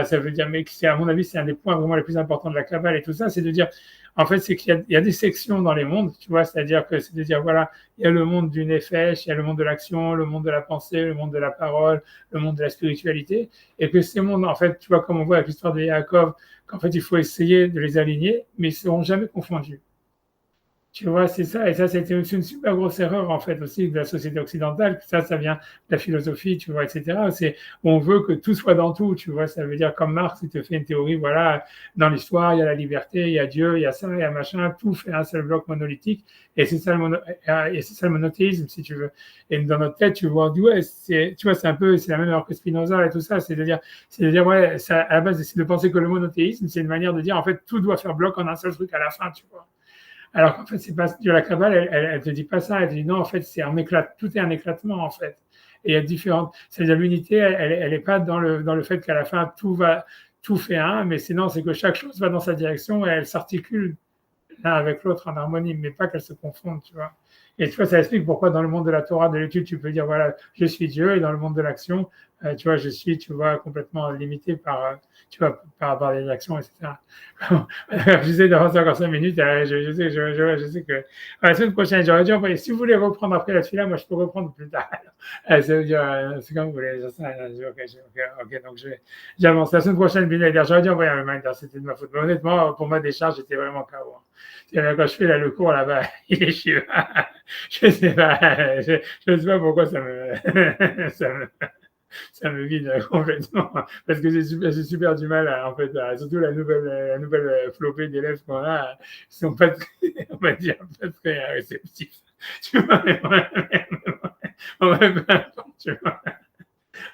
ça veut dire, mais c'est, à mon avis, c'est un des points vraiment les plus importants de la Kabbale et tout ça, c'est de dire, en fait, c'est qu'il y a des sections dans les mondes, tu vois, c'est-à-dire que c'est de dire, voilà, il y a le monde du nefesh, il y a le monde de l'action, le monde de la pensée, le monde de la parole, le monde de la spiritualité, et que ces mondes, en fait, tu vois, comme on voit avec l'histoire de Yaakov, qu'en fait, il faut essayer de les aligner, mais ils ne seront jamais confondus. Tu vois, c'est ça. Et ça, c'était aussi une super grosse erreur, en fait, aussi de la société occidentale. Ça vient de la philosophie, tu vois, etc. C'est, on veut que tout soit dans tout, tu vois. Ça veut dire, comme Marx, il te fait une théorie, voilà, dans l'histoire, il y a la liberté, il y a Dieu, il y a ça, il y a machin, tout fait un seul bloc monolithique. Et c'est ça le monothéisme, si tu veux. Et dans notre tête, tu vois, ouais, tu vois, c'est la même erreur que Spinoza et tout ça. C'est-à-dire, ouais, ça, à la base, c'est de penser que le monothéisme, c'est une manière de dire, en fait, tout doit faire bloc en un seul truc à la fin, tu vois. Alors qu'en fait, c'est pas la Kabbale, elle te dit pas ça. Elle te dit non, en fait, c'est un éclat, tout est un éclatement en fait. Et il y a différentes. C'est-à-dire l'unité, elle est pas dans le fait qu'à la fin tout fait un, mais sinon c'est que chaque chose va dans sa direction et elle s'articule l'un avec l'autre en harmonie, mais pas qu'elles se confondent, tu vois. Et tu vois, ça explique pourquoi dans le monde de la Torah, de l'étude, tu peux dire voilà, je suis Dieu, et dans le monde de l'action, tu vois, je suis, tu vois, complètement limité par, tu vois, par rapport à les actions, etc. J'essaie d'avancer encore 5 minutes, je sais que la semaine prochaine, j'aurais dû envoyer, si vous voulez reprendre après la fila, moi je peux reprendre plus tard. Ça veut dire, c'est comme vous voulez, ok, donc j'avance. La semaine prochaine, j'aurais dû envoyer un reminder, c'était de ma faute. Mais honnêtement, pour ma décharge, j'étais vraiment KO. Quand je fais là, le cours là-bas, il est chiant. Je sais pas, je sais pas pourquoi ça me vide complètement parce que j'ai super du mal en fait, surtout la nouvelle flopée d'élèves qu'on a, ils sont pas très, on va dire, pas très réceptifs. Tu vois, tu vois.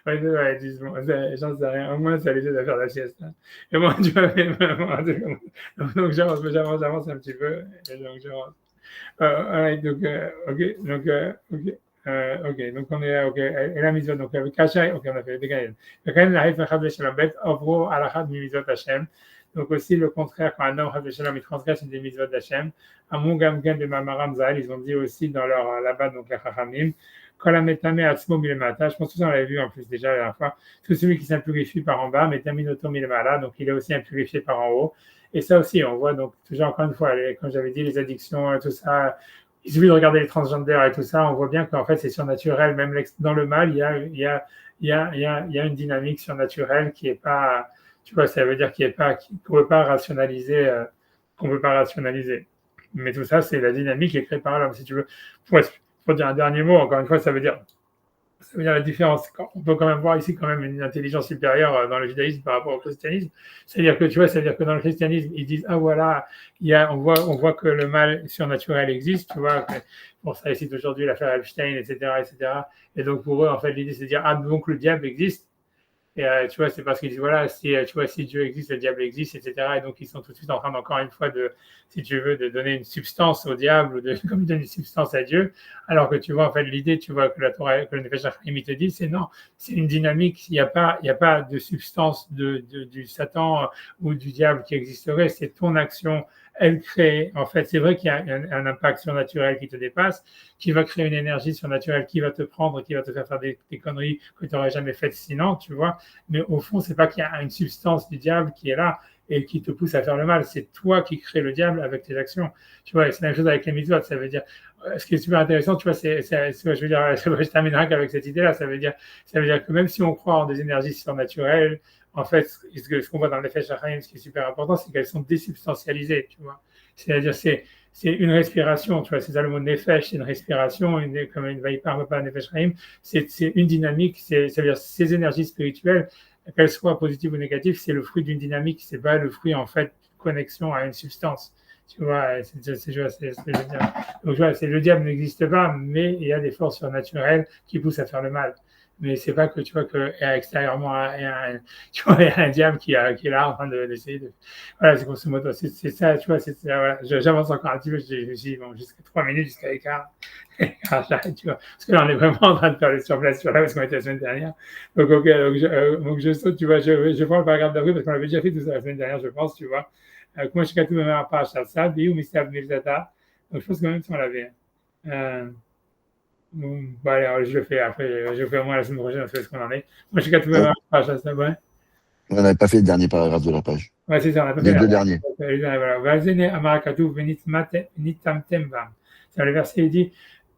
Ouais, dis-moi, j'en sais rien. Au moins, ça les aide à faire la sieste. Hein. Et moi, tu vois, donc j'avance un petit peu. Et donc j'avance. Alright, donc, ok, donc on est, ok, et la mitzvah, donc avec Kacha, ok, on a fait des gaïnes. Donc, quand même, la Haïf Mechad Shalabet, Ovro, Alachad, Mimizot Hashem. Donc, aussi, le contraire, quand un homme, Chad Shalom, il transgresse des mitzvot d'Hashem. Amon Gamgen de Mamaram Zahel, ils ont dit aussi dans leur, là-bas, donc, la Chachamim, Kolametame Atzmo Milemata, je pense que ça, on l'avait vu en plus déjà la dernière fois, tout celui qui s'impurifie par en bas, Metaminoto Milemala, donc il est aussi impurifié par en haut. Et ça aussi, on voit donc toujours encore une fois, comme j'avais dit, les addictions, tout ça. Il suffit de regarder les transgenders et tout ça, on voit bien qu'en fait c'est surnaturel. Même dans le mal, il y a une dynamique surnaturelle qui est pas, tu vois, ça veut dire qu'on peut pas rationaliser, qu'on peut pas rationaliser. Mais tout ça, c'est la dynamique qui est créée par l'homme. Si tu veux, pour dire un dernier mot, encore une fois, ça veut dire la différence. On peut quand même voir ici quand même une intelligence supérieure dans le judaïsme par rapport au christianisme. C'est-à-dire que tu vois, c'est-à-dire que dans le christianisme, ils disent ah voilà, on voit que le mal surnaturel existe. Tu vois, pour ça ici aujourd'hui l'affaire Epstein, etc., etc. Et donc pour eux, en fait, l'idée c'est de dire ah donc le diable existe. Et tu vois, c'est parce qu'ils disent voilà, si tu vois, si Dieu existe, le diable existe, etc. Et donc ils sont tout de suite en train encore une fois de, si tu veux, de donner une substance au diable ou de comme ils donnent une substance à Dieu. Alors que tu vois en fait l'idée, tu vois que la Torah, que le Nefesh HaChaim te dit, c'est non, c'est une dynamique. Il y a pas de substance du Satan ou du diable qui existerait. C'est ton action. Elle crée, en fait, c'est vrai qu'il y a un impact surnaturel qui te dépasse, qui va créer une énergie surnaturelle qui va te prendre, qui va te faire des conneries que tu n'aurais jamais faites sinon, tu vois. Mais au fond, c'est pas qu'il y a une substance du diable qui est là et qui te pousse à faire le mal. C'est toi qui crée le diable avec tes actions. Tu vois, c'est la même chose avec les mitzvot. Ça veut dire, ce qui est super intéressant, tu vois, je veux dire, je terminerai avec cette idée-là. Ça veut dire que même si on croit en des énergies surnaturelles, en fait, ce qu'on voit dans l'effet Shachaim, ce qui est super important, c'est qu'elles sont désubstantialisées, tu vois. C'est-à-dire, c'est une respiration, tu vois, c'est ça le mot nefesh, c'est une respiration, comme une vaïpar, pas nefesh Shachaim, c'est une dynamique, c'est-à-dire ces énergies spirituelles, qu'elles soient positives ou négatives, c'est le fruit d'une dynamique, c'est pas le fruit, en fait, de connexion à une substance. Tu vois, c'est ce que je veux dire. Donc, tu vois, le diable n'existe pas, mais il y a des forces surnaturelles qui poussent à faire le mal. Mais c'est pas que tu vois que extérieurement il y a un diable qui est là en train d'essayer de voilà, c'est grosso modo c'est ça, tu vois, voilà. J'avance encore un petit peu, je me suis dit bon, jusqu'à 3 minutes jusqu'à l'écart j'arrête, tu vois, parce que là on est vraiment en train de faire les surplaces sur là parce qu'on était la semaine dernière, donc ok, donc je saute, tu vois, je prends le paragraphe d'avril parce qu'on avait déjà fait tout ça la semaine dernière, je pense, tu vois, moi je suis tout de même pas à ça, Biou Mistab Nilzata, donc je pense que même si on l'avait bon, bah, allez, je le fais après, je le fais au moins la semaine prochaine, parce que ce qu'on en est. Moi, je suis qu'à tout même page, ça, ouais. On n'avait pas fait le dernier paragraphe de la page. Ouais, c'est ça, on n'a pas Les fait deux derniers. Voilà. Vazene Amarakatu Venitamtem Bam. C'est le verset, il dit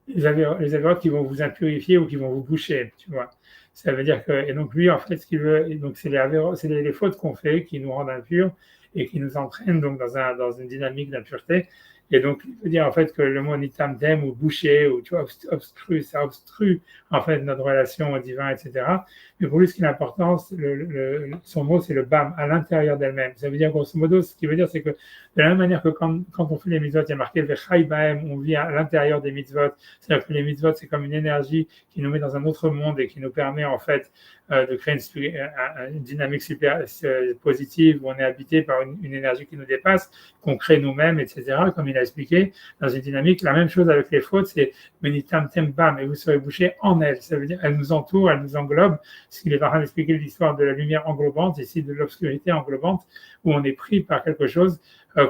les avérotes qui vont vous impurifier ou qui vont vous boucher, tu vois. Ça veut dire que, et donc lui, en fait, ce qu'il veut, donc c'est les fautes qu'on fait qui nous rendent impurs et qui nous entraînent donc dans une dynamique d'impureté. Et donc, il veut dire en fait que le mot nitamtem ou boucher ou tu vois, ça obstrue en fait notre relation au divin, etc. Mais pour lui, ce qui est important, son mot, c'est le bam, à l'intérieur d'elle-même. Ça veut dire, grosso modo, ce qui veut dire, c'est que de la même manière que quand on fait les mitzvot, il y a marqué vechai baem, on vit à l'intérieur des mitzvot. C'est-à-dire que les mitzvot, c'est comme une énergie qui nous met dans un autre monde et qui nous permet en fait de créer une dynamique super positive où on est habité par une énergie qui nous dépasse, qu'on crée nous-mêmes, etc. Comme il a expliqué, dans une dynamique, la même chose avec les fautes, c'est menitam tem bam, et vous serez bouchés en elles. Ça veut dire, elles nous entourent, elles nous englobent. Ce qu'il est en train d'expliquer l'histoire de la lumière englobante, ici de l'obscurité englobante, où on est pris par quelque chose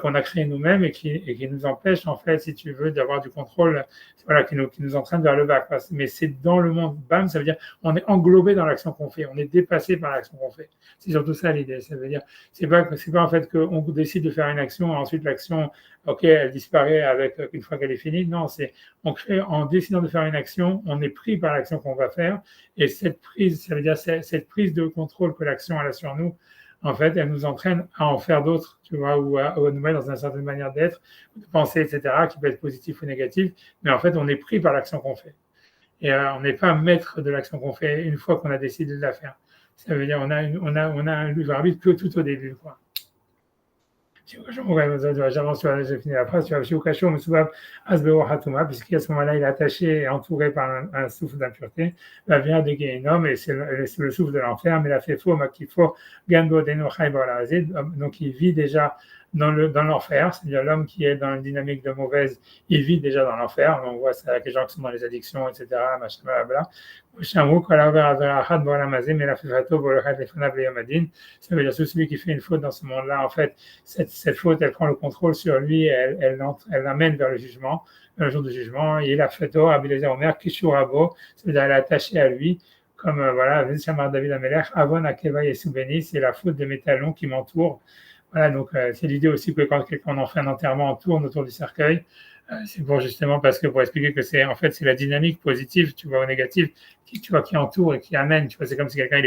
qu'on a créé nous-mêmes et qui nous empêche, en fait, si tu veux, d'avoir du contrôle, voilà, qui nous entraîne vers le bas. Mais c'est dans le monde BAM, ça veut dire on est englobé dans l'action qu'on fait, on est dépassé par l'action qu'on fait. C'est surtout ça l'idée. Ça veut dire, c'est pas en fait qu'on décide de faire une action, ensuite l'action, ok, elle disparaît avec une fois qu'elle est finie. Non, c'est en décidant de faire une action, on est pris par l'action qu'on va faire, et cette prise, ça veut dire cette prise de contrôle que l'action a sur nous, en fait, elle nous entraîne à en faire d'autres, tu vois, ou à nous mettre dans une certaine manière d'être, de penser, etc., qui peut être positif ou négatif, mais en fait, on est pris par l'action qu'on fait. Et on n'est pas maître de l'action qu'on fait une fois qu'on a décidé de la faire. Ça veut dire on a un libre arbitre que tout au début, quoi. J'avance, j'ai fini la phrase. Puisqu'à ce moment-là, il est attaché et entouré par un souffle d'impureté. La vient de Guéhénom, et c'est le souffle de l'enfer. Mais la fait faux, Makifo, Gambo, Deno, donc il vit déjà dans l'enfer, c'est-à-dire l'homme qui est dans une dynamique de mauvaise, il vit déjà dans l'enfer. On voit ça avec les gens qui sont dans les addictions, etc. Machin, blabla. Ça veut dire que celui qui fait une faute dans ce monde-là, en fait, cette faute, elle prend le contrôle sur lui, elle l'amène vers le jugement, vers le jour du jugement. Il a fait au Abilézer Omer, Kishurabo, c'est-à-dire elle est attachée à lui, comme voilà, David Amelech, Avon Akeva Yesubeni, c'est la faute de mes talons qui m'entourent. Voilà, donc c'est l'idée aussi que quand quelqu'un en fait un enterrement, on tourne autour du cercueil. C'est pour justement parce que pour expliquer que c'est en fait c'est la dynamique positive, tu vois, ou négative, qui entoure et qui amène. Tu vois, c'est comme si quelqu'un il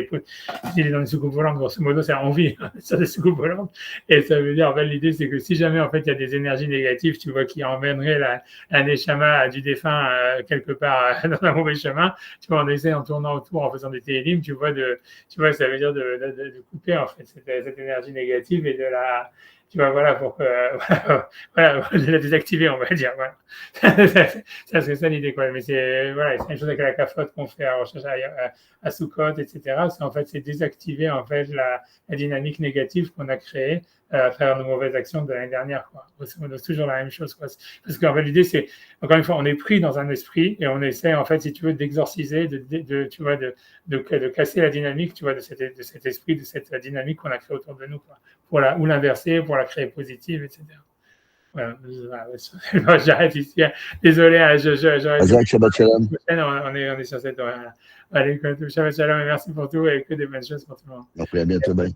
est dans une soucoupe volante, grosso modo, c'est envie sur des soucoupes volantes. Et ça veut dire en fait l'idée c'est que si jamais en fait il y a des énergies négatives, tu vois, qui emmèneraient la neshama du défunt quelque part dans un mauvais chemin, tu vois, on essaie en tournant autour, en faisant des télim, tu vois, ça veut dire de couper en fait cette énergie négative et de la tu vois, voilà, pour que, voilà, de la désactiver, on va dire, voilà. Ça serait ça l'idée, quoi. Mais c'est, voilà, c'est une chose avec la cafote qu'on fait à Soukot, etc. C'est, en fait, c'est désactiver, en fait, la dynamique négative qu'on a créée à travers nos mauvaises actions de l'année dernière, quoi. C'est toujours la même chose, quoi. Parce qu'en fait, l'idée, c'est, encore une fois, on est pris dans un esprit et on essaie, en fait, si tu veux, d'exorciser, tu vois, de casser la dynamique, tu vois, de cet esprit, de cette dynamique qu'on a créée autour de nous, quoi. Ou l'inverser, pour la créer positive, etc. Voilà, j'arrête ici. Désolé, Shabbat Shalom. On est sur cette horaire-là. Allez, Shabbat Shalom et merci pour tout et que des bonnes choses pour tout le monde. Après, à bientôt, bye.